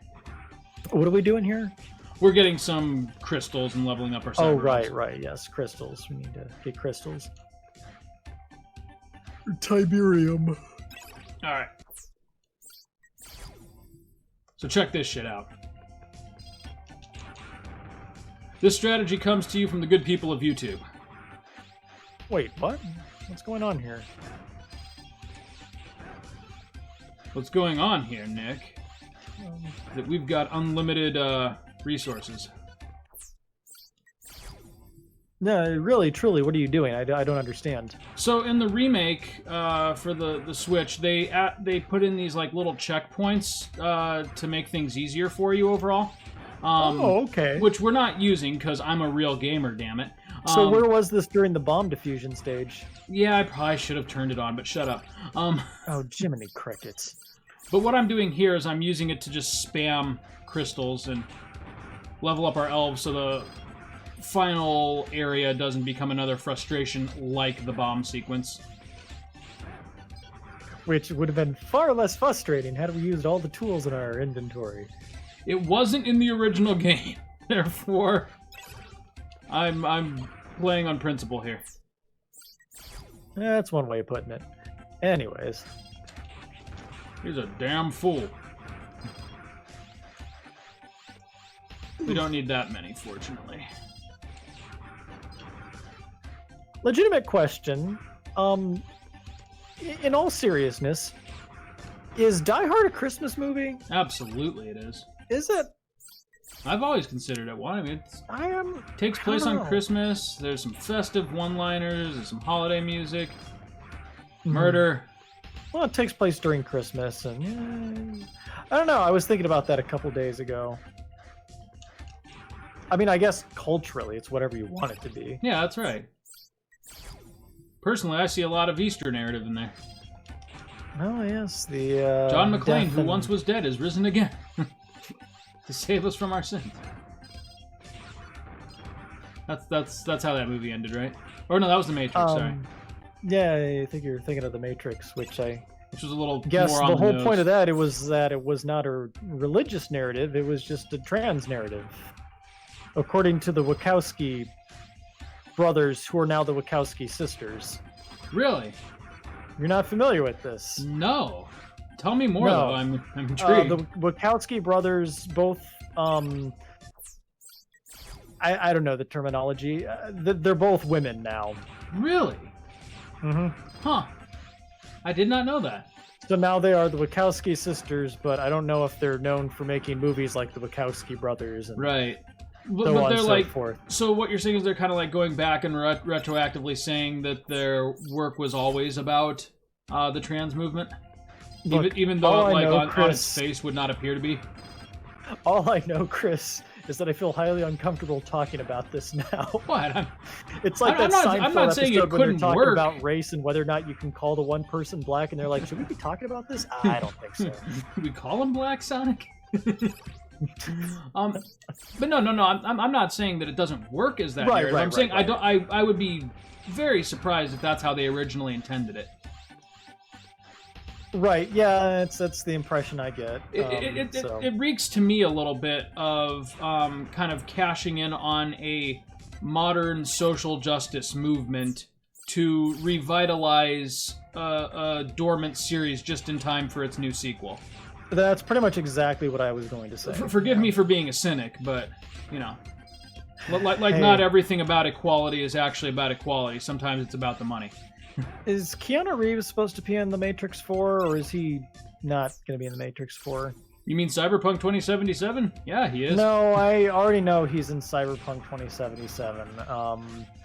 What are we doing here? We're getting some crystals and leveling up our cyber elves. Right. Yes, crystals. We need to get crystals. Tiberium. Alright. So check this shit out. This strategy comes to you from the good people of YouTube. Wait, what? What's going on here? What's going on here, Nick? That we've got unlimited resources. No, really, truly, what are you doing? I don't understand. So in the remake for the Switch, they put in these like little checkpoints to make things easier for you overall. Okay. Which we're not using because I'm a real gamer, damn it. So where was this during the bomb diffusion stage? Yeah, I probably should have turned it on, but shut up. Oh, Jiminy Crickets. But what I'm doing here is I'm using it to just spam crystals and level up our elves so the final area doesn't become another frustration like the bomb sequence. Which would have been far less frustrating had we used all the tools in our inventory. It wasn't in the original game, therefore I'm playing on principle here. That's one way of putting it. Anyways. He's a damn fool. We don't need that many, fortunately. Legitimate question. In all seriousness, is Die Hard a Christmas movie? Absolutely it is. Is it? I've always considered it one. I mean, it takes place on Christmas. There's some festive one-liners. There's some holiday music. Murder. Well, it takes place during Christmas, and I don't know. I was thinking about that a couple days ago. I mean, I guess culturally, it's whatever you want it to be. Yeah, that's right. Personally, I see a lot of Easter narrative in there. Oh, yes, the John McClane, who once was dead, is risen again to save us from our sins. That's how that movie ended, right? Or no, that was The Matrix. Sorry. Yeah, I think you're thinking of The Matrix, which was a little guess more on the whole nose. point of that it was not a religious narrative. It was just a trans narrative, according to the Wachowski brothers, who are now the Wachowski sisters. Really? You're not familiar with this? No. Tell me more, though. I'm intrigued. The Wachowski brothers both, I don't know the terminology. They're both women now. Really? Mm-hmm. Huh. I did not know that. So now they are the Wachowski sisters, but I don't know if they're known for making movies like the Wachowski brothers. And Right. so But on they're and so like, forth. so what you're saying is they're kind of like going back and retroactively saying that their work was always about the trans movement, Look, even though all I like know, on Chris, its face would not appear to be. All I know, Chris, is that I feel highly uncomfortable talking about this now. What? It's like I'm that not- I'm not Seinfeld saying it episode when they're couldn't talking work. about race and whether or not you can call the one person black, and they're like, "Should we be talking about this?" I don't think so. We call him Black Sonic. But no. I'm not saying that it doesn't work as that narrative. I'm saying I would be very surprised if that's how they originally intended it. Right? Yeah, that's the impression I get. It reeks to me a little bit of kind of cashing in on a modern social justice movement to revitalize a dormant series just in time for its new sequel. That's pretty much exactly what I was going to say. Forgive me for being a cynic, but you know, like not everything about equality is actually about equality. Sometimes it's about the money. Is Keanu Reeves supposed to be in The Matrix 4, or is he not going to be in The Matrix 4? You mean Cyberpunk 2077? Yeah, he is. No, I already know he's in Cyberpunk 2077.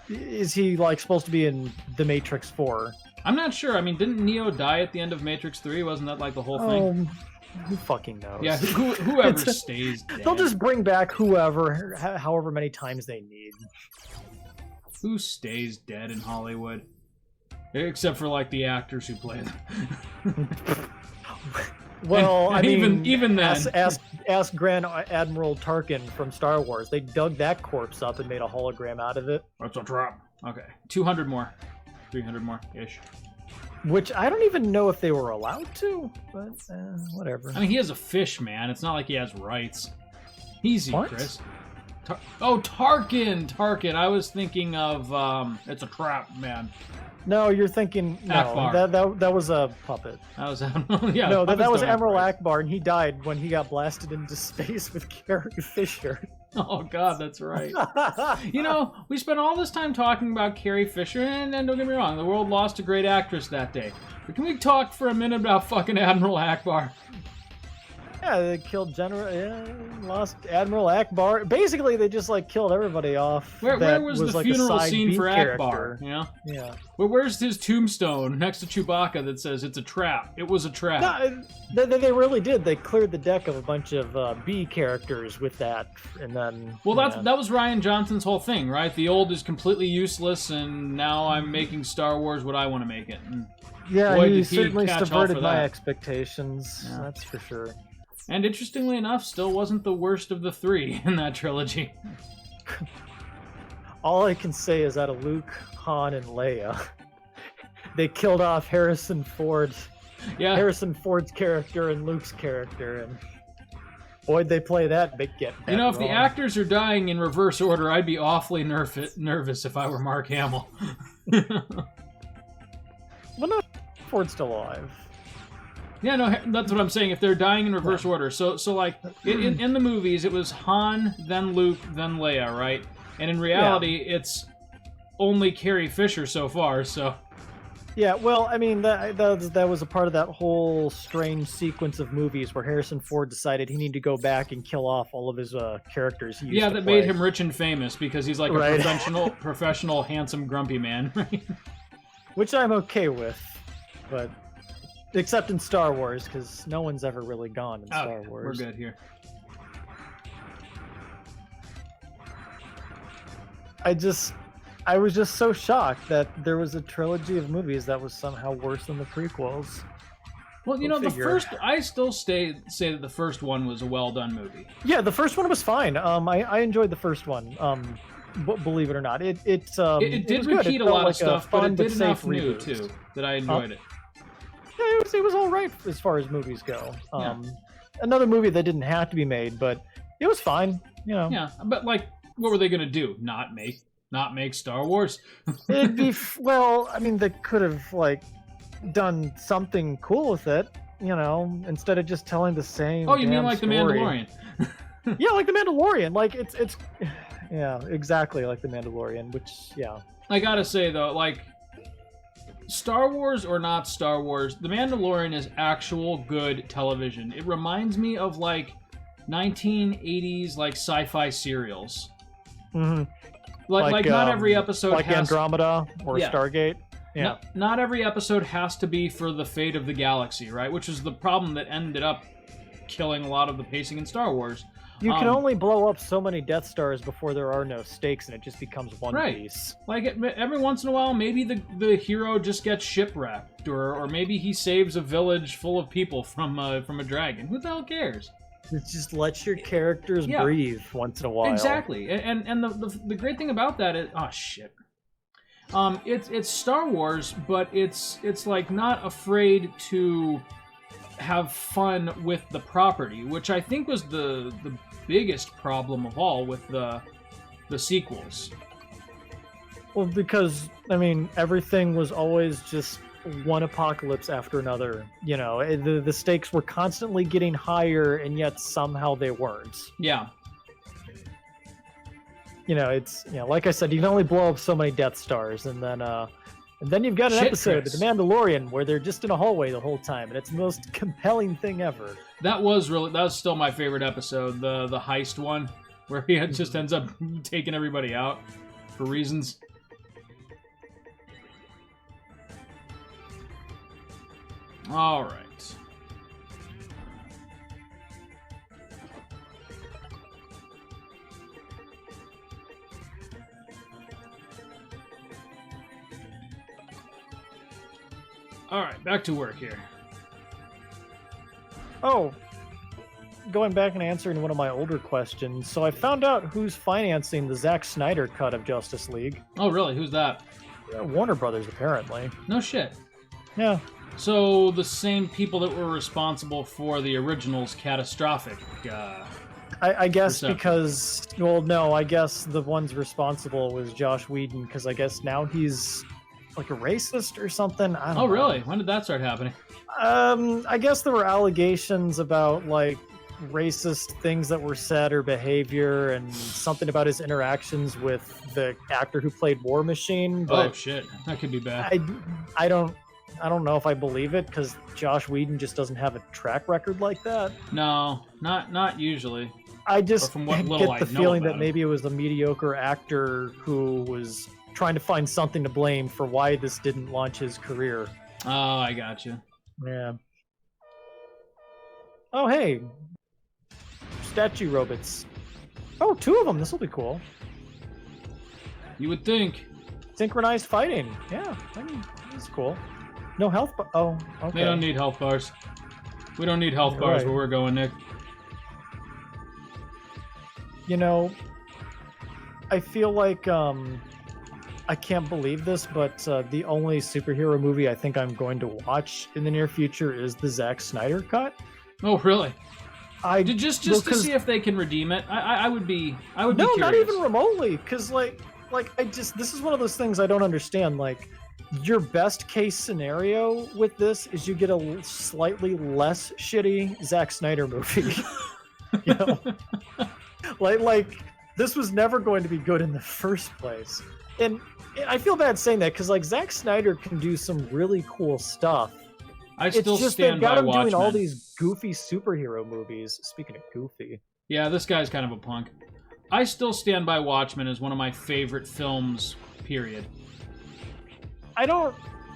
Is he like supposed to be in The Matrix 4? I'm not sure. I mean, didn't Neo die at the end of Matrix 3? Wasn't that like the whole thing? Who fucking knows? Yeah, whoever stays dead. They'll just bring back whoever, however many times they need. Who stays dead in Hollywood? Except for like the actors who play them. Well, I mean, even then, ask Grand Admiral Tarkin from Star Wars. They dug that corpse up and made a hologram out of it. That's a trap. Okay, 200 more, 300 more ish. Which I don't even know if they were allowed to, but whatever. I mean, he has a fish, man. It's not like he has rights. Easy, What? Chris. Tarkin. I was thinking of it's a trap, man. No, you're thinking Akbar. that was a puppet. That was yeah. No, that was puppets don't have Admiral rights. Akbar, and he died when he got blasted into space with Carrie Fisher. Oh God, that's right. You know, we spent all this time talking about Carrie Fisher, and don't get me wrong, the world lost a great actress that day. But can we talk for a minute about fucking Admiral Akbar? Yeah, they killed lost Admiral Akbar. Basically, they just like killed everybody off. Where that was the like a funeral side scene B for character. Akbar? You know? Yeah. Where's his tombstone next to Chewbacca that says it's a trap? It was a trap. No, they really did. They cleared the deck of a bunch of B characters with that, and then. Well, that was Rian Johnson's whole thing, right? The old is completely useless, and now I'm making Star Wars what I want to make it. And yeah, boy, he did he certainly catch hell subverted for my that. expectations. Yeah. That's for sure. And interestingly enough, still wasn't the worst of the three in that trilogy. All I can say is out of Luke, Han, and Leia, they killed off Harrison Ford. Yeah. Harrison Ford's character and Luke's character, and boy, they play that big get. You know, if the actors are dying in reverse order, I'd be awfully nervous if I were Mark Hamill. Well, no, Ford's still alive. Yeah, no, that's what I'm saying. If they're dying in reverse order, so like in the movies, it was Han, then Luke, then Leia, right? And in reality, it's only Carrie Fisher so far. So yeah, well, I mean that was a part of that whole strange sequence of movies where Harrison Ford decided he needed to go back and kill off all of his characters. He used to that play. made him rich and famous because he's like Right. a professional, handsome, grumpy man, right? Which I'm okay with, but. Except in Star Wars, because no one's ever really gone in Star Wars. We're good here. I was just so shocked that there was a trilogy of movies that was somehow worse than the prequels. Well, you know, figure. I still say that the first one was a well-done movie. Yeah, the first one was fine. I enjoyed the first one. Believe it or not, it did was good. repeat It a felt lot like of stuff, a but fun it did enough safe new reboot. too that I enjoyed it. Yeah, it was all right as far as movies go. Another movie that didn't have to be made, but it was fine. You know. Yeah, but like, what were they gonna do? Not make Star Wars? It'd be well. I mean, they could have like done something cool with it. You know, instead of just telling the same. Oh, you mean damn like The story. Mandalorian? Yeah, like The Mandalorian. Like it's yeah, exactly like The Mandalorian. Which yeah. I gotta say though, like, Star Wars or not Star Wars, The Mandalorian is actual good television. It reminds me of like 1980s like sci-fi serials. Mm-hmm. Like not every episode like has Andromeda or Stargate. Yeah. Not every episode has to be for the fate of the galaxy, right? Which is the problem that ended up killing a lot of the pacing in Star Wars. You can only blow up so many Death Stars before there are no stakes, and it just becomes one piece. Like every once in a while, maybe the hero just gets shipwrecked, or maybe he saves a village full of people from a dragon. Who the hell cares? It just lets your characters breathe once in a while. Exactly, and the great thing about that is shit. It's Star Wars, but it's like not afraid to have fun with the property, which I think was the biggest problem of all with the sequels. Well, because I mean, everything was always just one apocalypse after another. You know, the stakes were constantly getting higher, and yet somehow they weren't. Yeah. You know, it's like I said, you can only blow up so many Death Stars, and then you've got an episode of The Mandalorian where they're just in a hallway the whole time, and it's the most compelling thing ever. That was still my favorite episode, the heist one, where he just ends up taking everybody out for reasons. All right. All right, back to work here. Oh, going back and answering one of my older questions. So I found out who's financing the Zack Snyder cut of Justice League. Oh, really? Who's that? Warner Brothers, apparently. No shit. Yeah. So the same people that were responsible for the original's catastrophic. I guess reception. Because, well, no, I guess the ones responsible was Josh Whedon, because I guess now he's like a racist or something. I don't know. Oh, really? When did that start happening? I guess there were allegations about like racist things that were said or behavior, and something about his interactions with the actor who played War Machine. But oh shit, that could be bad. I don't know if I believe it, because Josh Whedon just doesn't have a track record like that. No, not usually. I just from what get little the I know feeling about that him. maybe it was a mediocre actor who was trying to find something to blame for why this didn't launch his career. Oh, I got you. Yeah. Oh, hey. Statue robots. Oh, 2 of them. This will be cool. You would think. Synchronized fighting. Yeah, I mean, that's cool. No health oh, okay. They don't need health bars. We don't need health bars where we're going, Nick. You know, I feel like, I can't believe this, but the only superhero movie I think I'm going to watch in the near future is the Zack Snyder cut. Oh, really? Just to see if they can redeem it. I would be no, curious. Not even remotely, because like this is one of those things I don't understand. Like, your best case scenario with this is you get a slightly less shitty Zack Snyder movie. You know, like this was never going to be good in the first place, and I feel bad saying that because like Zack Snyder can do some really cool stuff. I still it's just stand they've got by him Watchmen. doing all these goofy superhero movies. Speaking of goofy, yeah, this guy's kind of a punk. I still stand by Watchmen as one of my favorite films. Period. I don't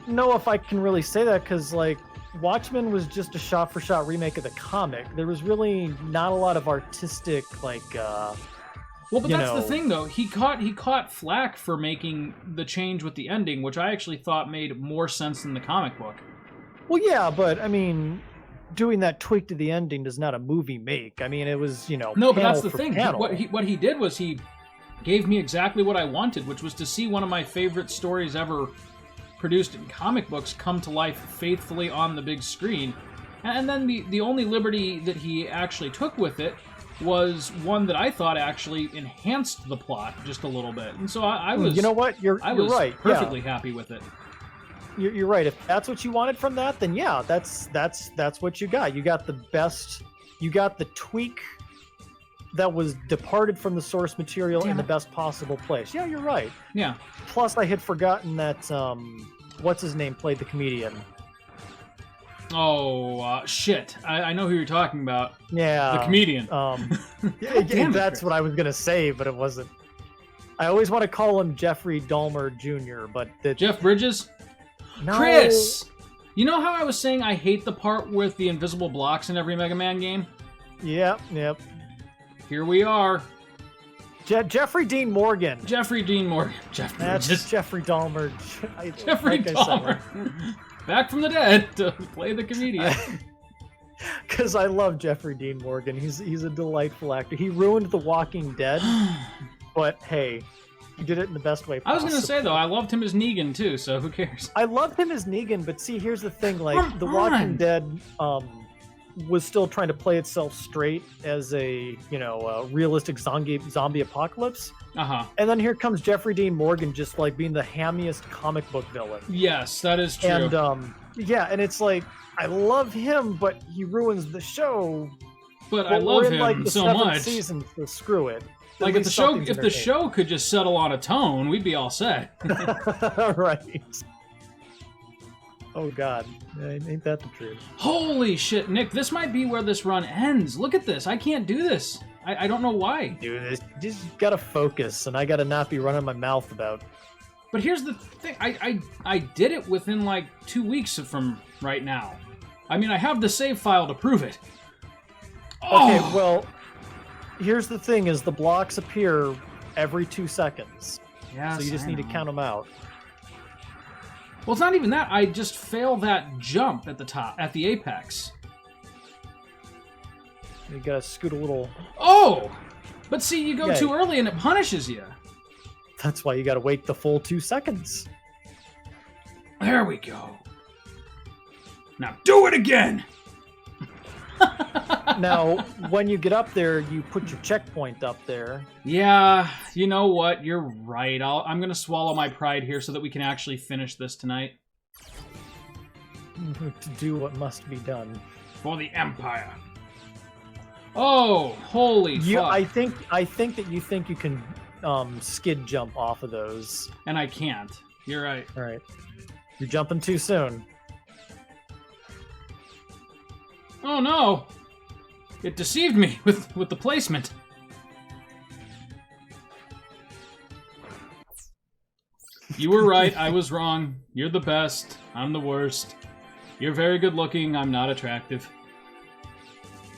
know if I can really say that because like Watchmen was just a shot-for-shot remake of the comic. There was really not a lot of artistic like. Well, but that's the thing, though. He caught flack for making the change with the ending, which I actually thought made more sense than the comic book. Well, yeah, but I mean, doing that tweak to the ending does not a movie make. I mean, it was No, but that's the thing. Panel. What he did was he gave me exactly what I wanted, which was to see one of my favorite stories ever produced in comic books come to life faithfully on the big screen. And then the only liberty that he actually took with it was one that I thought actually enhanced the plot just a little bit. And so I was... You know what? You're right. Perfectly happy with it. You're right. If that's what you wanted from that, then yeah, that's what you got. You got the best... You got the tweak that was departed from the source material in the best possible place. Yeah, you're right. Yeah. Plus, I had forgotten that what's his name played the comedian. Oh, shit. I know who you're talking about. Yeah. The comedian. That's what I was going to say, but it wasn't. I always want to call him Jeffrey Dahmer Jr., but... Jeff Bridges? No. Chris! You know how I was saying I hate the part with the invisible blocks in every Mega Man game? Yep. Here we are. Jeffrey Dean Morgan. Jeffrey Dean Morgan. Jeff Bridges. That's Jeffrey Dahmer. Jeffrey Dahmer. Back from the dead to play the comedian. Because I love Jeffrey Dean Morgan. He's a delightful actor. He ruined The Walking Dead, but hey, he did it in the best way possible. I was going to say, though, I loved him as Negan, too, so who cares? I loved him as Negan, but see, here's the thing. Like, The Walking Dead was still trying to play itself straight as a, realistic zombie apocalypse. Uh-huh. And then here comes Jeffrey Dean Morgan just, like, being the hammiest comic book villain. Yes, that is true. And, and it's like, I love him, but he ruins the show. But I love him like, the so much. Season, so screw it. Like if the show could just settle on a tone, we'd be all set. Right. Oh God, ain't that the truth? Holy shit, Nick! This might be where this run ends. Look at this. I can't do this. I don't know why. Dude, just gotta focus, and I gotta not be running my mouth about. But here's the thing. I did it within like 2 weeks from right now. I mean, I have the save file to prove it. Okay, well, here's the thing: is the blocks appear every 2 seconds. Yes, so you just need to count them out. Well, it's not even that. I just fail that jump at the top, at the apex. You gotta scoot a little. Oh! But see, you go too early and it punishes you. That's why you gotta wait the full 2 seconds. There we go. Now do it again! Now, when you get up there, you put your checkpoint up there. Yeah, you know what? You're right. I'm going to swallow my pride here so that we can actually finish this tonight. To do what must be done. For the Empire. Oh, holy fuck. I think that you think you can skid jump off of those. And I can't. You're right. All right. You're jumping too soon. Oh no! It deceived me with the placement. You were right, I was wrong. You're the best, I'm the worst. You're very good looking, I'm not attractive.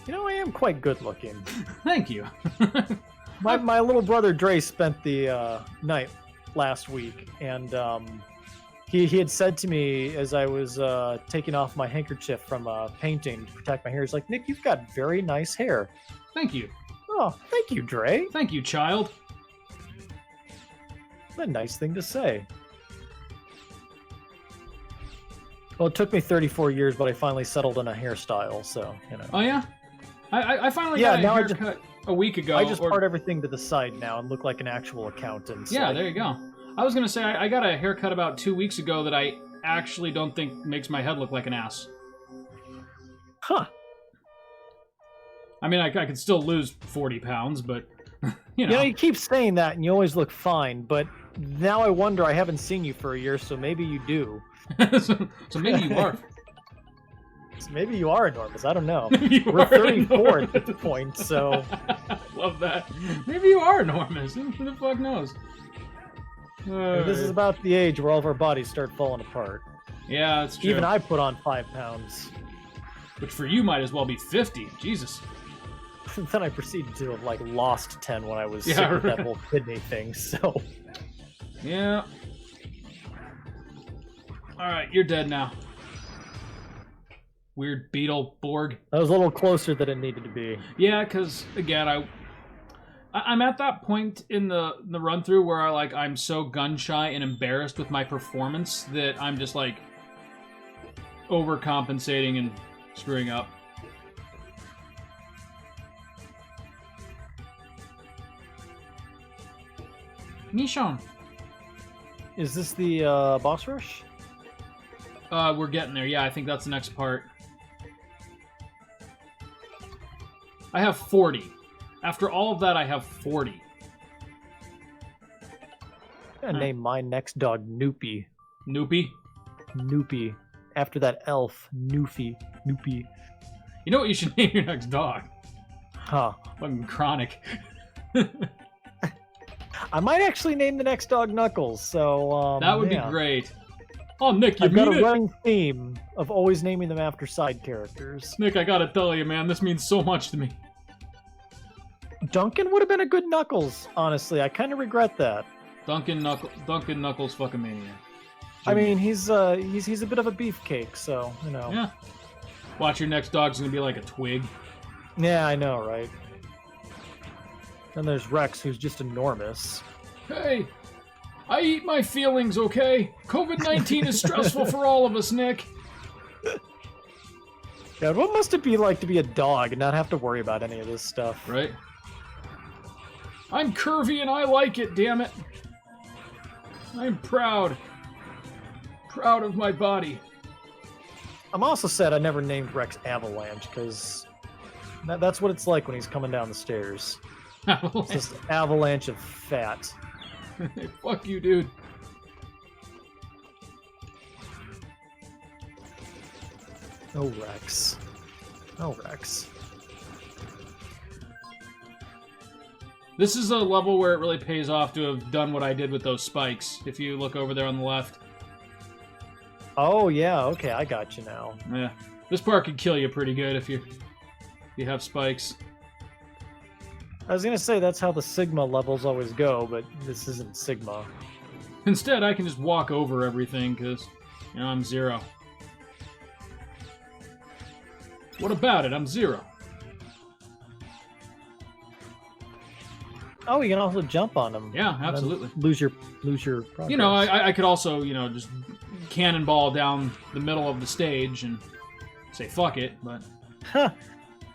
You know, I am quite good looking. Thank you. my little brother Dre spent the night last week, and he had said to me as I was taking off my handkerchief from painting to protect my hair, he's like, Nick, you've got very nice hair. Thank you. Oh, thank you, Dre. Thank you, child. What a nice thing to say. Well, it took me 34 years, but I finally settled on a hairstyle, so, you know. Oh, yeah? I finally got a haircut a week ago. I just part everything to the side now and look like an actual accountant. Yeah, there you go. I was going to say, I got a haircut about 2 weeks ago that I actually don't think makes my head look like an ass. Huh. I mean, I could still lose 40 pounds, but, you know. You know, you keep saying that and you always look fine, but now I wonder, I haven't seen you for a year, so maybe you do. so maybe you are. So maybe you are enormous, I don't know. We're 34 at this point, so... Love that. Maybe you are enormous. Who the fuck knows? This is about the age where all of our bodies start falling apart. Yeah, that's true. Even I put on 5 pounds. Which for you might as well be 50. Jesus. Then I proceeded to have, like, lost 10 when I was sick with that whole kidney thing, so... Yeah. Alright, you're dead now. Weird beetle Borg. That was a little closer than it needed to be. Yeah, because, again, I'm at that point in the run-through where I'm so gun-shy and embarrassed with my performance that I'm just, like, overcompensating and screwing up. Nishon. Is this the boss rush? We're getting there. Yeah, I think that's the next part. I have 40. After all of that, I have 40. I'm gonna name my next dog Noopy. Noopy? Noopy. After that elf, Noofy. Noopy. You know what you should name your next dog? Huh. Fucking Chronic. I might actually name the next dog Knuckles, so, that would be great. Oh, Nick, you I've got mean a it? running theme of always naming them after side characters. Nick, I gotta tell you, man, this means so much to me. Duncan would have been a good Knuckles, honestly. I kind of regret that. Duncan Knuckles fucking maniac. I mean, he's a bit of a beefcake, so, you know. Yeah. Watch, your next dog's gonna be like a twig. Yeah, I know, right? Then there's Rex, who's just enormous. Hey, I eat my feelings, okay? COVID-19 is stressful for all of us, Nick. God, what must it be like to be a dog and not have to worry about any of this stuff? Right? I'm curvy and I like it, damn it. I'm proud. Proud of my body. I'm also sad I never named Rex Avalanche, because that's what it's like when he's coming down the stairs. It's this avalanche of fat. Fuck you, dude. Oh, Rex. Oh, Rex. This is a level where it really pays off to have done what I did with those spikes. If you look over there on the left. Oh, yeah, okay, I got you now. Yeah. This part could kill you pretty good if you have spikes. I was gonna say that's how the Sigma levels always go, but this isn't Sigma. Instead, I can just walk over everything, because, you know, I'm zero. What about it? I'm zero. Oh, you can also jump on them. Yeah, absolutely. Lose your progress. You know, I could also, you know, just cannonball down the middle of the stage and say fuck it, but... Huh.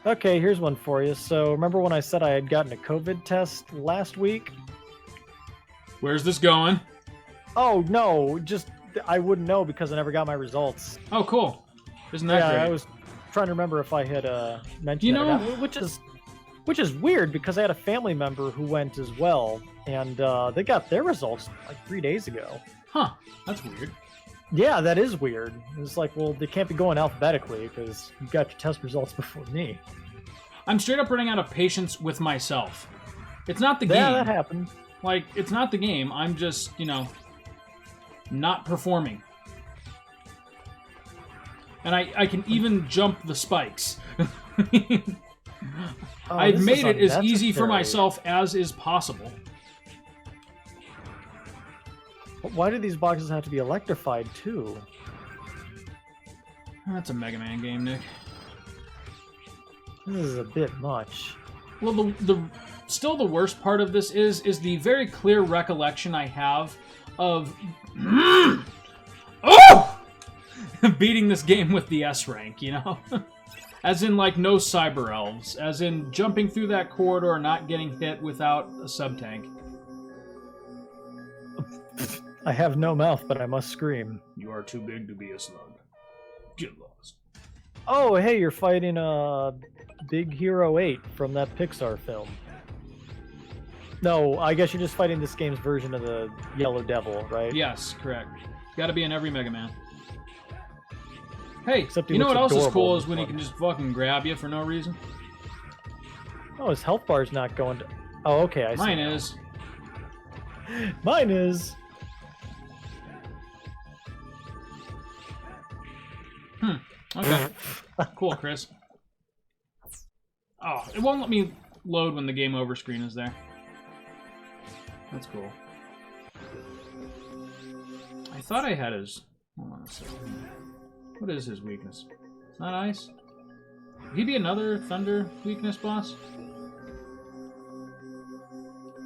Okay, here's one for you. So, remember when I said I had gotten a COVID test last week? Where's this going? Oh, no, just I wouldn't know because I never got my results. Oh, cool. Isn't that great? I was trying to remember if I had mentioned You that know... or not, which is weird because I had a family member who went as well, and they got their results like 3 days ago. Huh, that's weird. Yeah, that is weird. It's like, well, they can't be going alphabetically because you got your test results before me. I'm straight up running out of patience with myself. It's not the game. Yeah, that happened. Like, it's not the game. I'm just, you know, not performing. And I can even jump the spikes. I've made it as easy for myself as is possible. But why do these boxes have to be electrified, too? That's a Mega Man game, Nick. This is a bit much. Well, the still the worst part of this is the very clear recollection I have of beating this game with the S rank, you know? As in, like, no cyber elves. As in, jumping through that corridor and not getting hit without a sub-tank. I have no mouth, but I must scream. You are too big to be a slug. Get lost. Oh, hey, you're fighting Big Hero 8 from that Pixar film. No, I guess you're just fighting this game's version of the Yellow Devil, right? Yes, correct. Gotta be in every Mega Man. Hey, Except you know what else is cool adorable. is when he can just fucking grab you for no reason? Oh, his health bar's not going to... Oh, okay, I see. Mine is. Mine is. Okay. Cool, Chris. Oh, it won't let me load when the game over screen is there. That's cool. I thought I had his... Hold on a second. What is his weakness? It's not ice? Could he be another Thunder weakness boss?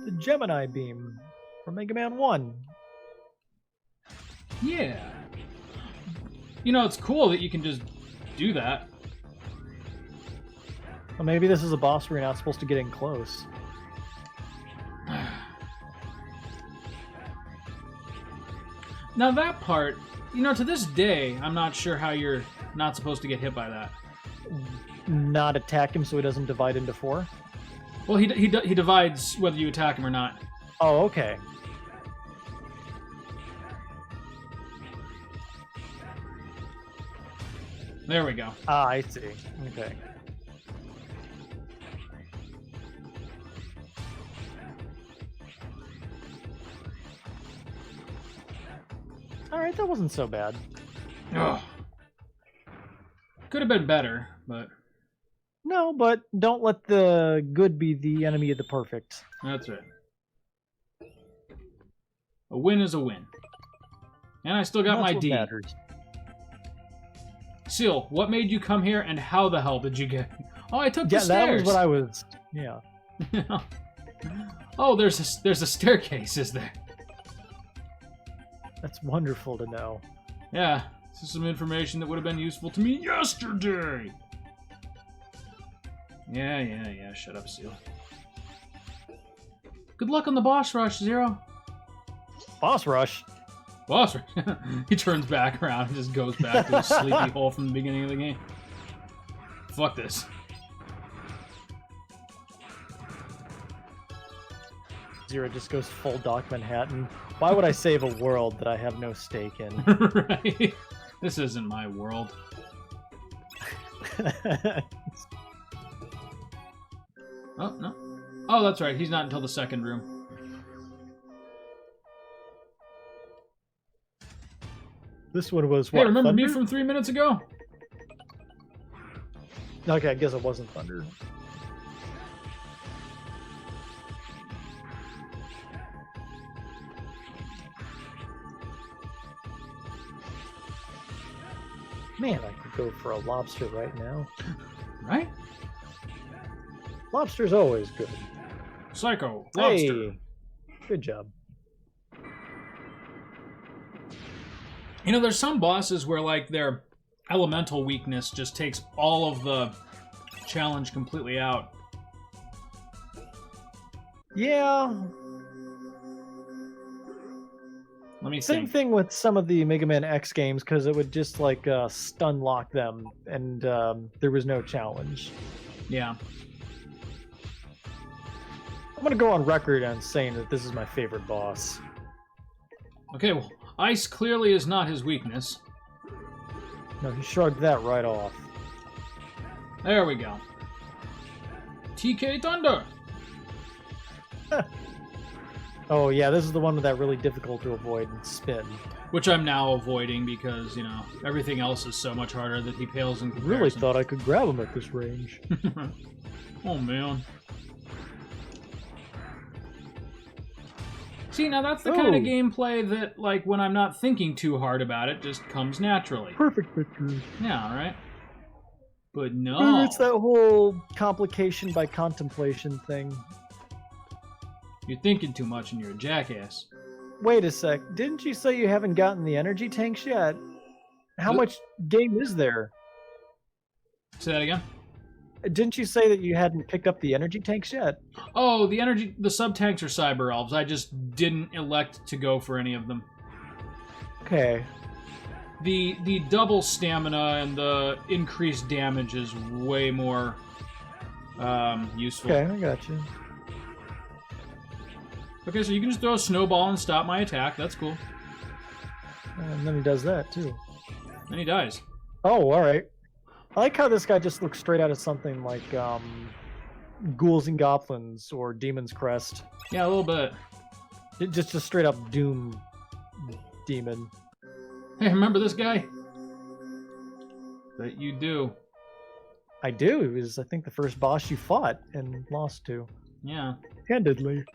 The Gemini Beam from Mega Man 1. Yeah. You know, it's cool that you can just do that. Well, maybe this is a boss where you're not supposed to get in close. Now that part, you know, to this day, I'm not sure how you're not supposed to get hit by that. Not attack him so he doesn't divide into 4? Well, he divides whether you attack him or not. Oh, okay. There we go. Ah, I see. Okay. Alright, that wasn't so bad. Ugh. Could have been better, but... No, but don't let the good be the enemy of the perfect. That's right. A win is a win. And I still got my D. Matters. Seal, what made you come here, and how the hell did you get... Oh, I took the stairs. Yeah, that was what I was... Yeah. Oh, there's a staircase, is there? That's wonderful to know. Yeah, this is some information that would have been useful to me yesterday. Yeah, shut up, Seal. Good luck on the boss rush, Zero. Boss rush? Boss rush? He turns back around and just goes back to his sleepy hole from the beginning of the game. Fuck this. Zero just goes full Doc Manhattan. Why would I save a world that I have no stake in? Right? This isn't my world. Oh, no. Oh, that's right. He's not until the second room. This one was what? Hey, remember Thunder? me from 3 minutes ago? Okay, I guess it wasn't Thunder. Man, I could go for a lobster right now. Right? Lobster's always good. Psycho. Lobster. Hey, good job. You know, there's some bosses where, like, their elemental weakness just takes all of the challenge completely out. Yeah. Let me Same think. thing with some of the Mega Man X games, because it would just, like, stun lock them, and there was no challenge. Yeah. I'm gonna go on record on saying that this is my favorite boss. Okay, well, ice clearly is not his weakness. No, he shrugged that right off. There we go. TK Thunder! Oh yeah, this is the one that really difficult to avoid and spin. Which I'm now avoiding because, you know, everything else is so much harder that he pales in comparison. Really thought I could grab him at this range. Oh, man. See, now that's the kind of gameplay that, like, when I'm not thinking too hard about it, just comes naturally. Perfect victory. Yeah, right? But no. It's that whole complication by contemplation thing. You're thinking too much and you're a jackass. Wait a sec, didn't you say you haven't gotten the energy tanks yet? How much game is there? Say that again? Didn't you say that you hadn't picked up the energy tanks yet? Oh, the sub-tanks are cyber elves. I just didn't elect to go for any of them. Okay. The double stamina and the increased damage is way more useful. Okay, I got you. Okay, so you can just throw a snowball and stop my attack. That's cool. And then he does that too. Then he dies. Oh, alright. I like how this guy just looks straight out of something like Ghouls and Goblins or Demon's Crest. Yeah, a little bit. Just a straight up Doom demon. Hey, remember this guy? Bet you do. I do. He was, I think, the first boss you fought and lost to. Yeah. Handedly.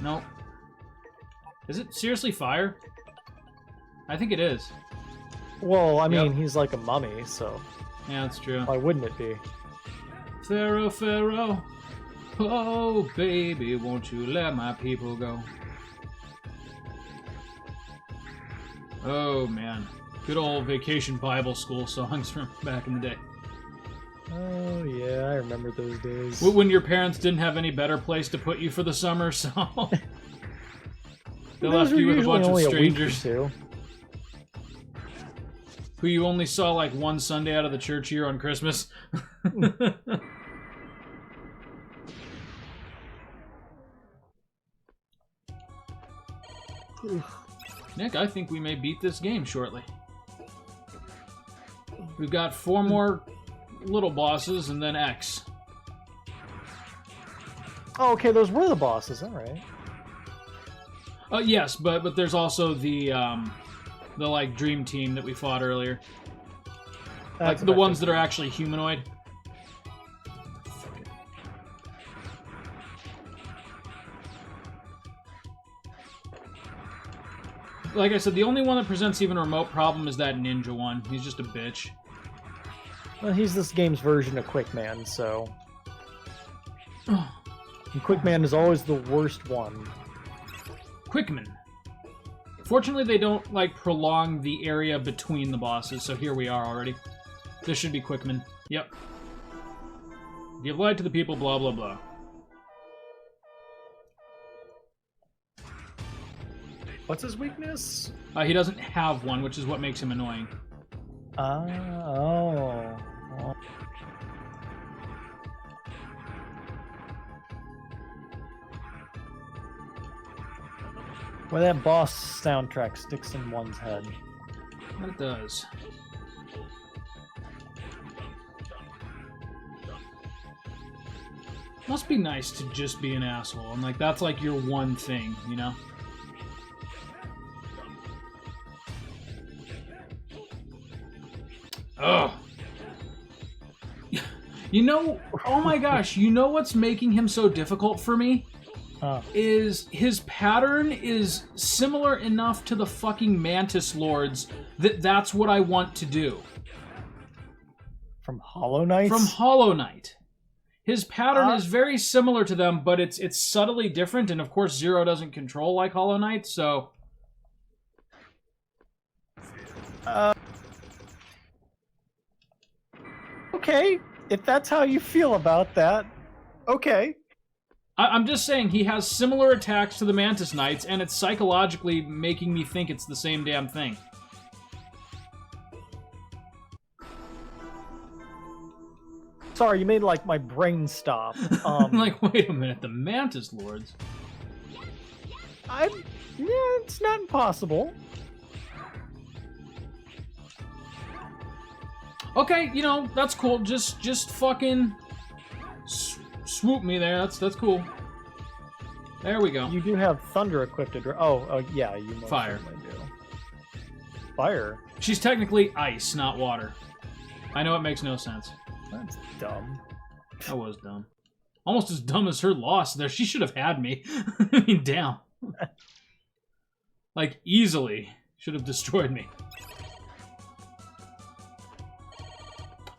Nope. Is it seriously fire? I think it is. Well, I mean, he's like a mummy, so Yeah, that's true. why wouldn't it be? Pharaoh, Pharaoh. Oh, baby, won't you let my people go? Oh, man. Good old vacation Bible school songs from back in the day. Oh, yeah, I remember those days. When your parents didn't have any better place to put you for the summer, so... they left you with a bunch of strangers who you only saw like one Sunday out of the church year on Christmas. Nick, I think we may beat this game shortly. We've got 4 more little bosses, and then X. Oh, okay, those were the bosses. All right. Yes, but there's also the like dream team that we fought earlier. Like the ones that are actually humanoid. Like I said, the only one that presents even a remote problem is that ninja one. He's just a bitch. Well, he's this game's version of Quickman, so... And Quickman is always the worst one. Quickman. Fortunately, they don't, like, prolong the area between the bosses, so here we are already. This should be Quickman. Yep. Give light to the people, blah, blah, blah. What's his weakness? He doesn't have one, which is what makes him annoying. Oh. Well, that boss soundtrack sticks in one's head. It does. Must be nice to just be an asshole, and like that's like your one thing, you know? Ugh. You know, oh my gosh, you know what's making him so difficult for me? Is his pattern is similar enough to the fucking Mantis Lords that that's what I want to do. From Hollow Knight? From Hollow Knight. His pattern is very similar to them, but it's subtly different, and of course Zero doesn't control like Hollow Knight, so... Okay, if that's how you feel about that, okay. I'm just saying he has similar attacks to the Mantis Knights, and it's psychologically making me think it's the same damn thing. Sorry, you made like my brain stop. Like, wait a minute, the Mantis Lords? Yeah, it's not impossible. Okay, you know, that's cool. Just fucking swoop me there. That's cool. There we go. You do have thunder equipped. Oh, yeah, you most Fire. certainly do. Fire? She's technically ice, not water. I know it makes no sense. That's dumb. That was dumb. Almost as dumb as her loss there. She should have had me. I mean, damn. Like, easily should have destroyed me.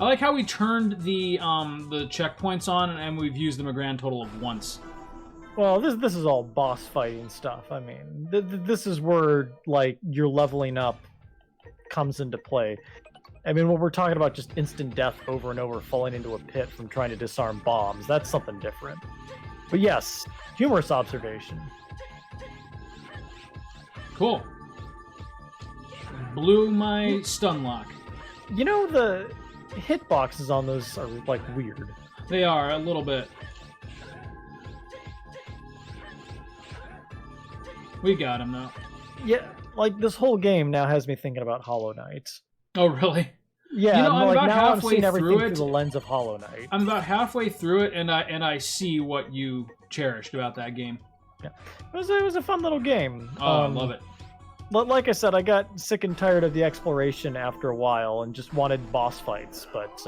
I like how we turned the checkpoints on, and we've used them a grand total of once. Well, this is all boss fighting stuff. I mean, this is where, like, your leveling up comes into play. I mean, when we're talking about just instant death over and over, falling into a pit from trying to disarm bombs, that's something different. But yes, humorous observation. Cool. Blew my stun lock. You know, the hitboxes on those are, like, weird. They are, a little bit. We got him, though. Yeah, like, this whole game now has me thinking about Hollow Knight. Oh, really? Yeah, you know, I'm like, about now I'm halfway seeing everything through it. through the lens of Hollow Knight. I'm about halfway through it, and I see what you cherished about that game. Yeah, it was a fun little game. Oh, I love it. But like I said, I got sick and tired of the exploration after a while and just wanted boss fights. But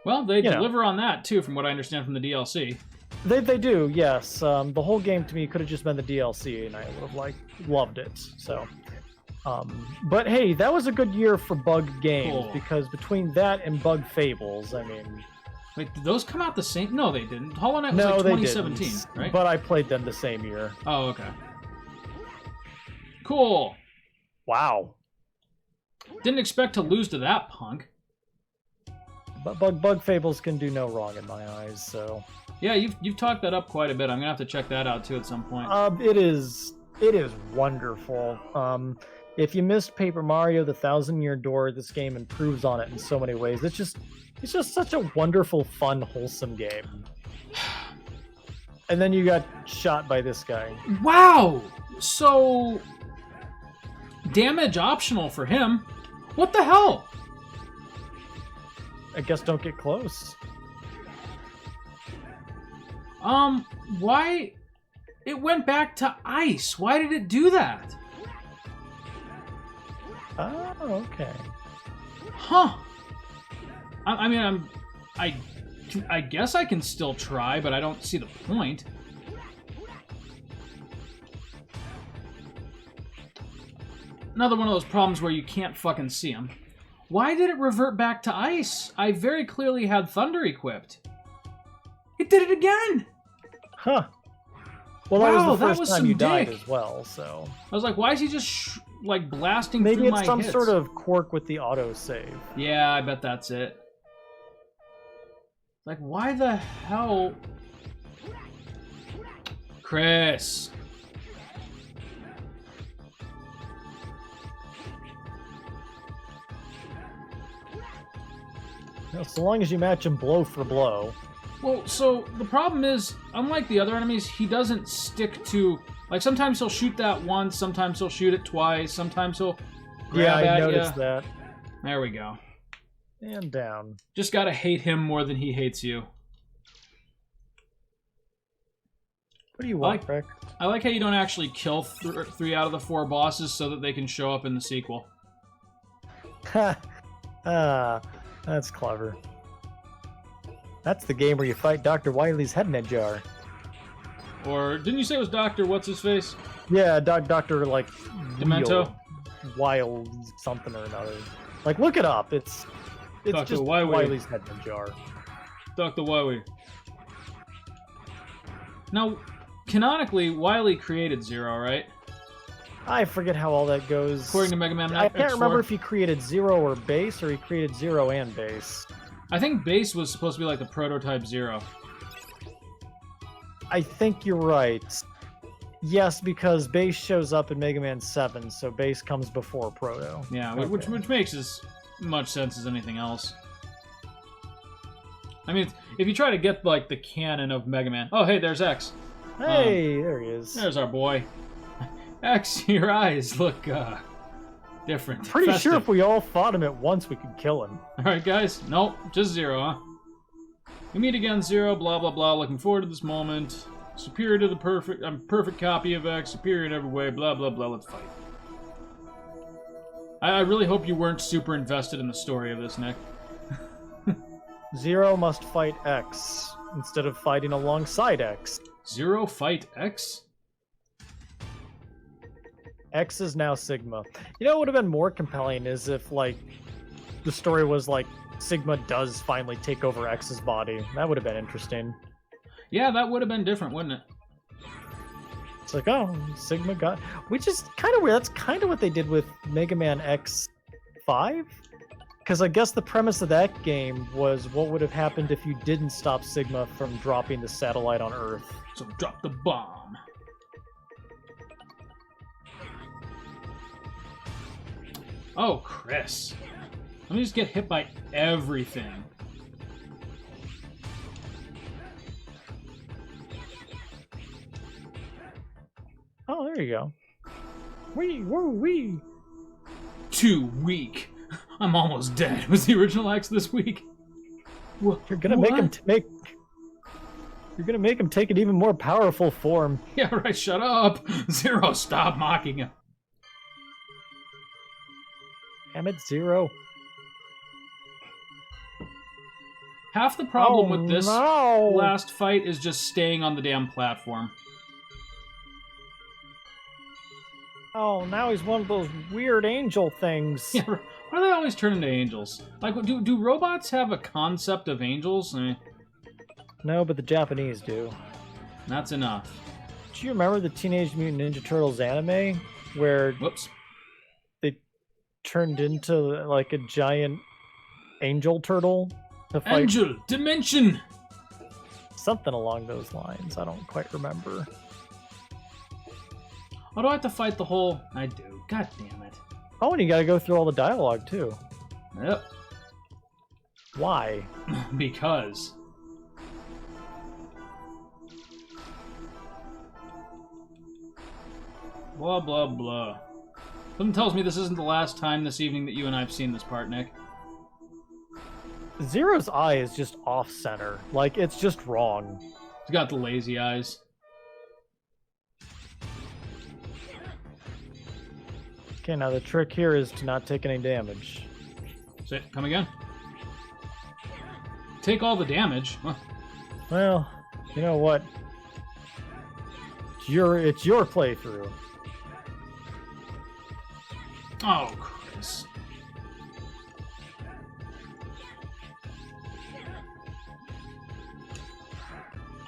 well, they deliver on that too, from what I understand from the DLC. They do, yes. The whole game to me could have just been the DLC, and I would have loved it. So, but hey, that was a good year for bug games because between that and Bug Fables, I mean. Wait, did those come out the same? No, they didn't. Hollow Knight was no, like they 2017, didn't, right? But I played them the same year. Oh, okay. Cool. Wow. Didn't expect to lose to that punk. But Bug Fables can do no wrong in my eyes, so. Yeah, you've talked that up quite a bit. I'm gonna have to check that out too at some point. It is wonderful. If you missed Paper Mario: The Thousand-Year Door, this game improves on it in so many ways. It's just such a wonderful, fun, wholesome game. And then you got shot by this guy. Wow! So damage optional for him. What the hell? I guess don't get close. Why? It went back to ice. Why did it do that? Oh, okay. Huh. I mean, I guess I can still try, but I don't see the point. Another one of those problems where you can't fucking see them. Why did it revert back to ice? I very clearly had thunder equipped. It did it again! Huh. Well, Wow, that was the first time some you died dick. as well, so... I was like, why is he just, like, blasting Maybe through my it's some hits? sort of quirk with the autosave. Yeah, I bet that's it. Like, why the hell... Chris... Well, so long as you match him blow for blow. Well, so the problem is, unlike the other enemies, he doesn't stick to... Like, sometimes he'll shoot that once, sometimes he'll shoot it twice, sometimes he'll grab Yeah, I at noticed ya. that. There we go. And down. Just gotta hate him more than he hates you. What do you want, Rick? I like how you don't actually kill 3 out of the 4 bosses so that they can show up in the sequel. Ha! That's clever. That's the game where you fight Dr. Wily's head in a jar. Or, didn't you say it was Dr. What's-His-Face? Yeah, Dr. like... Demento? Wild something or another. Like, look it up. It's Dr. just Wily. Wily's head in a jar. Dr. Wily. Now, canonically, Wily created Zero, right? I forget how all that goes. According to Mega Man I X4. can't remember if he created Zero or Base, or he created Zero and Base. I think Base was supposed to be like the prototype Zero. I think you're right. Yes, because Base shows up in Mega Man 7, so Base comes before Proto. Yeah, Okay. which makes as much sense as anything else. I mean, if you try to get, like, the canon of Mega Man... Oh, hey, there's X. Hey, there he is. There's our boy. X, your eyes look, different. Pretty festive. sure if we all fought him at once, we could kill him. Alright, guys. Nope, just Zero, huh? We meet again, Zero, blah, blah, blah. Looking forward to this moment. Superior to the perfect copy of X. Superior in every way, blah, blah, blah. Let's fight. I really hope you weren't super invested in the story of this, Nick. Zero must fight X, instead of fighting alongside X. Zero fight X? X is now Sigma. You know what would have been more compelling is if, like, the story was like, Sigma does finally take over X's body. That would have been interesting. Yeah, that would have been different, wouldn't it? It's like, oh, Sigma got... Which is kind of weird. That's kind of what they did with Mega Man X5? Because I guess the premise of that game was what would have happened if you didn't stop Sigma from dropping the satellite on Earth. So drop the bomb. Oh, Chris. Let me just get hit by everything. Oh, there you go. Wee. Too weak. I'm almost dead. Was the original X this week? You're gonna make him You're gonna make him take an even more powerful form. Yeah, right. Shut up. Zero, stop mocking him. Damn it, Zero. Half the problem with this no. last fight is just staying on the damn platform. Oh, now he's one of those weird angel things. Yeah, why do they always turn into angels? Like, do robots have a concept of angels? I mean, No, but the Japanese do. that's enough. Do you remember the Teenage Mutant Ninja Turtles anime where Whoops. they turned into like a giant angel turtle to fight? Angel Dimension! Something along those lines. I don't quite remember. Oh, do I have to fight the whole... I do. God damn it. Oh, and you gotta go through all the dialogue too. Yep. Why? Because... Blah, blah, blah. Something tells me this isn't the last time this evening that you and I have seen this part, Nick. Zero's eye is just off-center. Like, it's just wrong. He's got the lazy eyes. Okay, now the trick here is to not take any damage. Say, come again. Take all the damage. Huh. Well, you know what? It's your playthrough. Oh, Chris.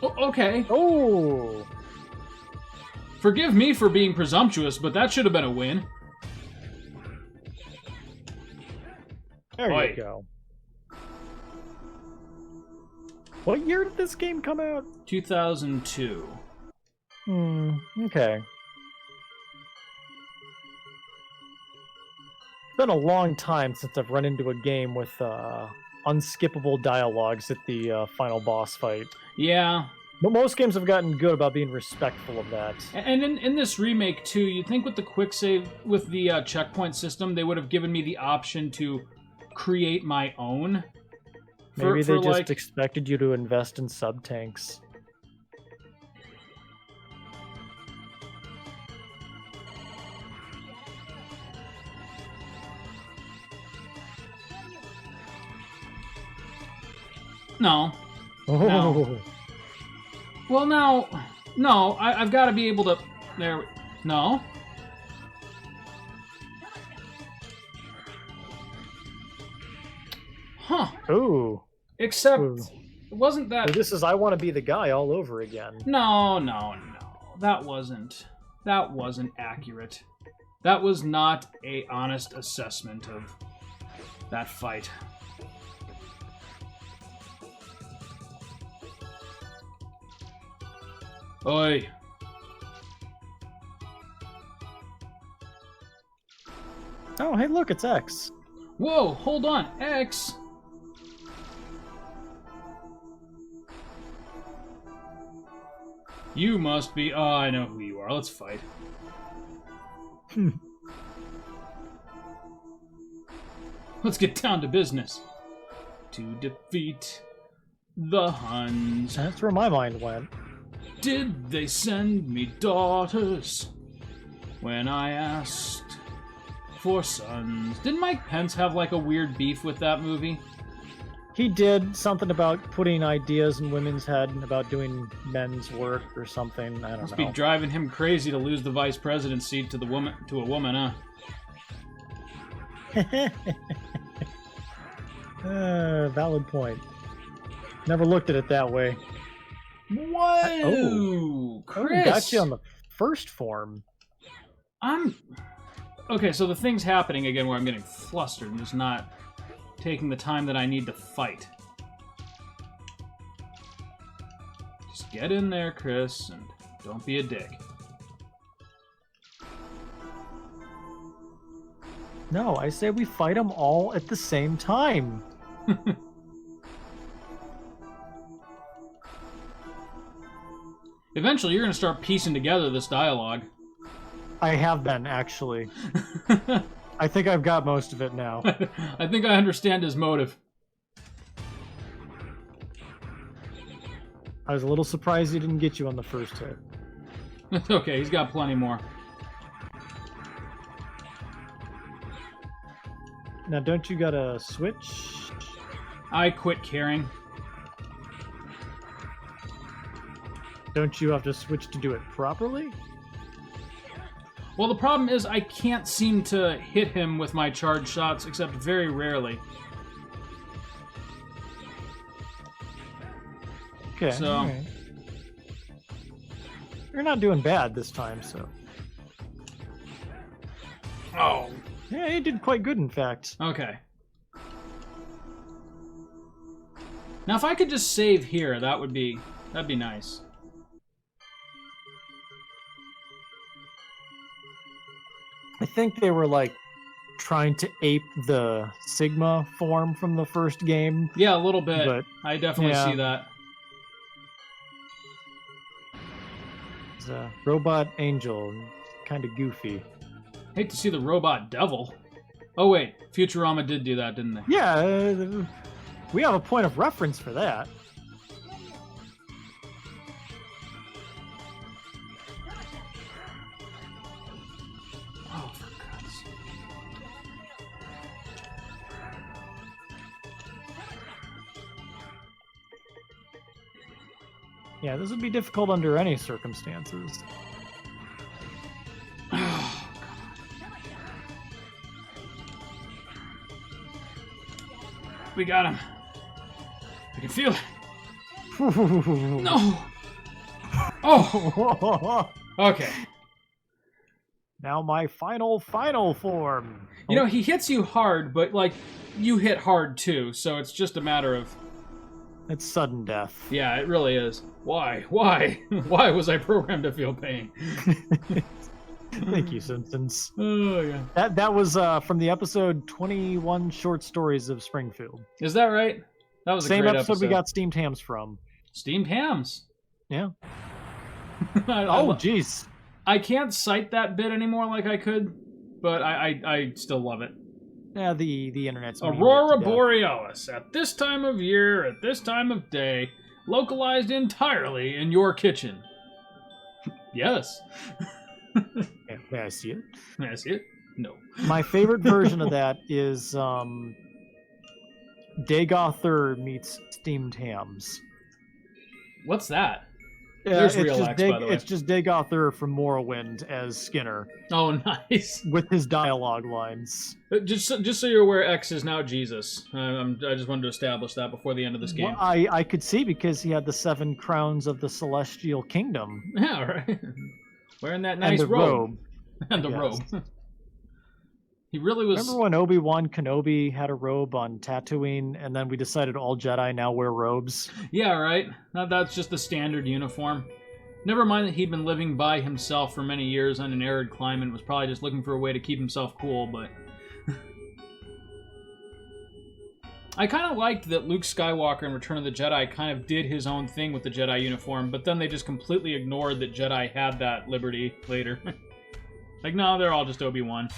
Oh, okay. Oh! Forgive me for being presumptuous, but that should have been a win. There Oi. you go. What year did this game come out? 2002. Okay. It's been a long time since I've run into a game with unskippable dialogues at the final boss fight. Yeah. But most games have gotten good about being respectful of that. And in this remake, too, you'd think with the quick save, with the checkpoint system, they would have given me the option to create my own. Maybe they just expected you to invest in sub-tanks. No. Oh. No. Well, now, no, I've got to be able to... There. No. Huh. Ooh. Except, Ooh. it wasn't that... So this is I Want to Be the Guy all over again. No. That wasn't accurate. That was not a honest assessment of that fight. Oi. Oh, hey, look, it's X. Whoa, hold on, X. You must be... Oh, I know who you are. Let's fight. Let's get down to business. To defeat the Huns. That's where my mind went. Did they send me daughters when I asked for sons? Didn't Mike Pence have like a weird beef with that movie? He did something about putting ideas in women's head and about doing men's work or something. I don't Must know. be driving him crazy to lose the vice president seat to a woman, huh? Valid point. Never looked at it that way. Whoa, Chris! Got you on the first form. Okay, so the thing's happening again where I'm getting flustered and just not taking the time that I need to fight. Just get in there, Chris, and don't be a dick. No, I say we fight them all at the same time. Eventually, you're going to start piecing together this dialogue. I have been, actually. I think I've got most of it now. I think I understand his motive. I was a little surprised he didn't get you on the first hit. It's okay, he's got plenty more. Now, don't you got a switch? I quit caring. Don't you have to switch to do it properly? Well, the problem is I can't seem to hit him with my charged shots, except very rarely. Okay, So- alright. You're not doing bad this time, so... Oh. Yeah, you did quite good, in fact. Okay. Now, if I could just save here, that'd be nice. I think they were, like, trying to ape the Sigma form from the first game. Yeah, a little bit. But, I definitely yeah. see that. It's a robot angel, kind of goofy. Hate to see the robot devil. Oh, wait. Futurama did do that, didn't they? Yeah, We have a point of reference for that. Oh, for God's sake. Yeah, this would be difficult under any circumstances. We got him. I can feel it. No. Oh. Okay. Now my final form. You know, he hits you hard, but, like, you hit hard, too, so it's just a matter of... It's sudden death. Yeah, it really is. Why? Why? Why was I programmed to feel pain? Thank you, Simpsons. Oh, yeah. That was from the episode 21 Short Stories of Springfield. Is that right? That was a Same great episode we got steamed hams from. Steamed hams? Yeah. Oh, jeez. I can't cite that bit anymore like I could, but I still love it. Yeah, the internet's Aurora Borealis, at this time of year, at this time of day, localized entirely in your kitchen. Yes. Yeah, may I see it? May I see it? No. My favorite version of that is Dagother meets steamed hams. What's that? Yeah, There's real X, by the way. It's just Dagother from Morrowind as Skinner. Oh, nice. With his dialogue lines. Just so you're aware, X is now Jesus. I just wanted to establish that before the end of this game. Well, I could see because he had the 7 crowns of the Celestial Kingdom. Yeah, right. Wearing that nice and the robe. And the robe. He really was... Remember when Obi-Wan Kenobi had a robe on Tatooine, and then we decided all Jedi now wear robes? Yeah, right. That's just the standard uniform. Never mind that he'd been living by himself for many years on an arid climate, was probably just looking for a way to keep himself cool, but... I kind of liked that Luke Skywalker in Return of the Jedi kind of did his own thing with the Jedi uniform, but then they just completely ignored that Jedi had that liberty later. Like, no, they're all just Obi-Wan.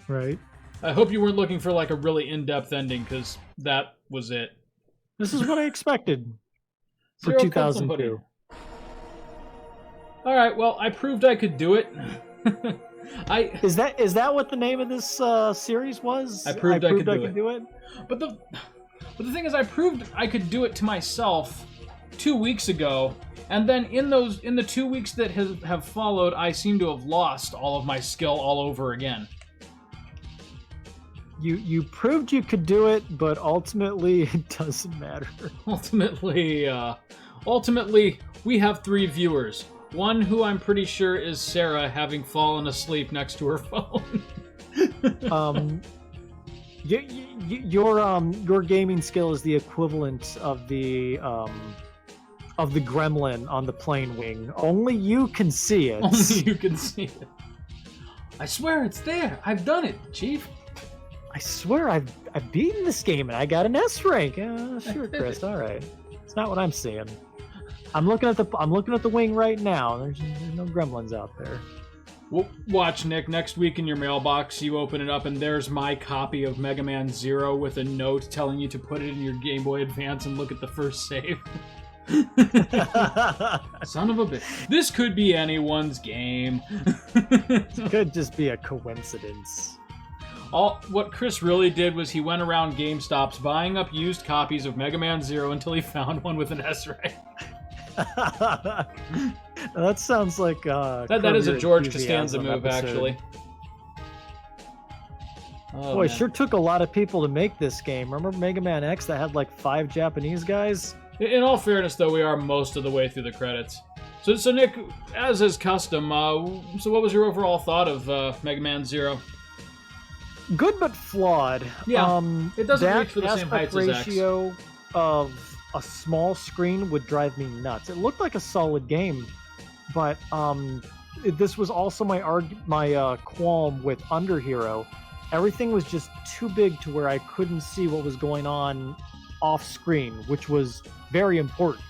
Right. I hope you weren't looking for, like, a really in-depth ending, because that was it. This is what I expected for Zero 2002. Alright, well, I proved I could do it. Is that what the name of this series was? I proved I could do it. But the thing is, I proved I could do it to myself 2 weeks ago, and then in the 2 weeks that have followed, I seem to have lost all of my skill all over again. You proved you could do it, but ultimately it doesn't matter. Ultimately, we have 3 viewers. One who I'm pretty sure is Sarah, having fallen asleep next to her phone. Your gaming skill is the equivalent of the gremlin on the plane wing. Only you can see it. Only you can see it. I swear it's there. I've done it, Chief. I swear I've beaten this game and I got an S rank. Sure, Chris. All right. It's not what I'm seeing. I'm looking at the wing right now. There's no gremlins out there. Well, watch, Nick. Next week in your mailbox, you open it up and there's my copy of Mega Man Zero with a note telling you to put it in your Game Boy Advance and look at the first save. Son of a bitch. This could be anyone's game. It could just be a coincidence. What Chris really did was he went around GameStops buying up used copies of Mega Man Zero until he found one with an S rank. That sounds like that is a George Costanza move, actually. Oh, boy, man. Sure took a lot of people to make this game. Remember Mega Man X that had like 5 Japanese guys? In all fairness, though, we are most of the way through the credits. So Nick, as is custom, so what was your overall thought of Mega Man Zero? Good but flawed. Yeah, it doesn't reach for the same heights heights as X. Ratio of a small screen would drive me nuts. It looked like a solid game, but this was also my qualm with Under Hero. Everything was just too big to where I couldn't see what was going on off screen, which was very important.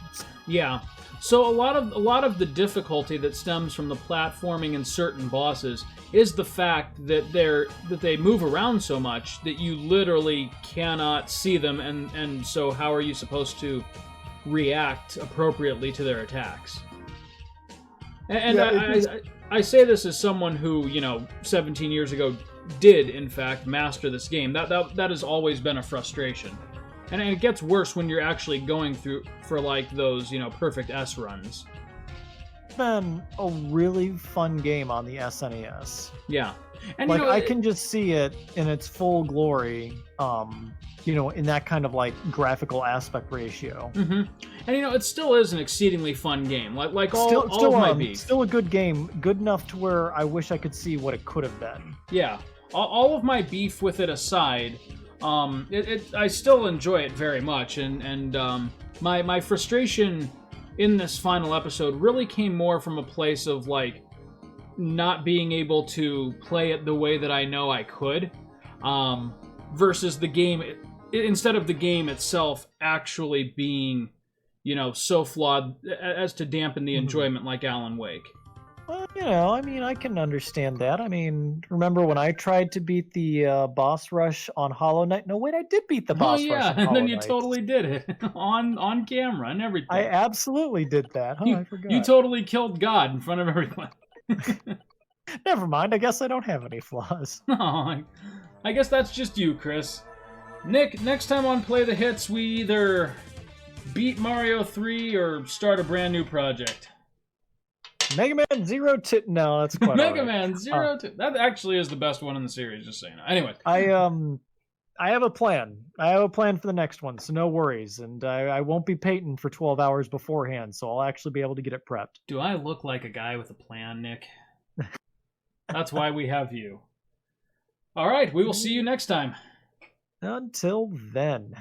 Yeah. So a lot of the difficulty that stems from the platforming in certain bosses is the fact that they move around so much that you literally cannot see them, and so how are you supposed to react appropriately to their attacks? And I say this as someone who, 17 years ago did in fact master this game. That has always been a frustration. And it gets worse when you're actually going through for like those, perfect S runs. It's been a really fun game on the SNES. Yeah. And like I can just see it in its full glory, in that kind of like graphical aspect ratio. Mm-hmm. And it still is an exceedingly fun game. Like all of my beef. Still a good game, good enough to where I wish I could see what it could have been. Yeah. All of my beef with it aside, I still enjoy it very much, and my frustration in this final episode really came more from a place of like not being able to play it the way that I know I could, versus the game. Instead of the game itself actually being, so flawed as to dampen the enjoyment like Alan Wake. Well, I can understand that. Remember when I tried to beat the boss rush on Hollow Knight? No, wait, I did beat the boss rush on Hollow Knight. And then you totally did it on camera and everything. I absolutely did that. I forgot. You totally killed God in front of everyone. Never mind. I guess I don't have any flaws. No, I guess that's just you, Chris. Nick, next time on Play the Hits, we either beat Mario 3 or start a brand new project. Mega Man Zero to no, that's quite Mega Man Zero to that actually is the best one in the series. Just saying. Anyway, I have a plan. I have a plan for the next one, so no worries. And I won't be painting for 12 hours beforehand, so I'll actually be able to get it prepped. Do I look like a guy with a plan, Nick? That's why we have you. All right, we will see you next time. Until then.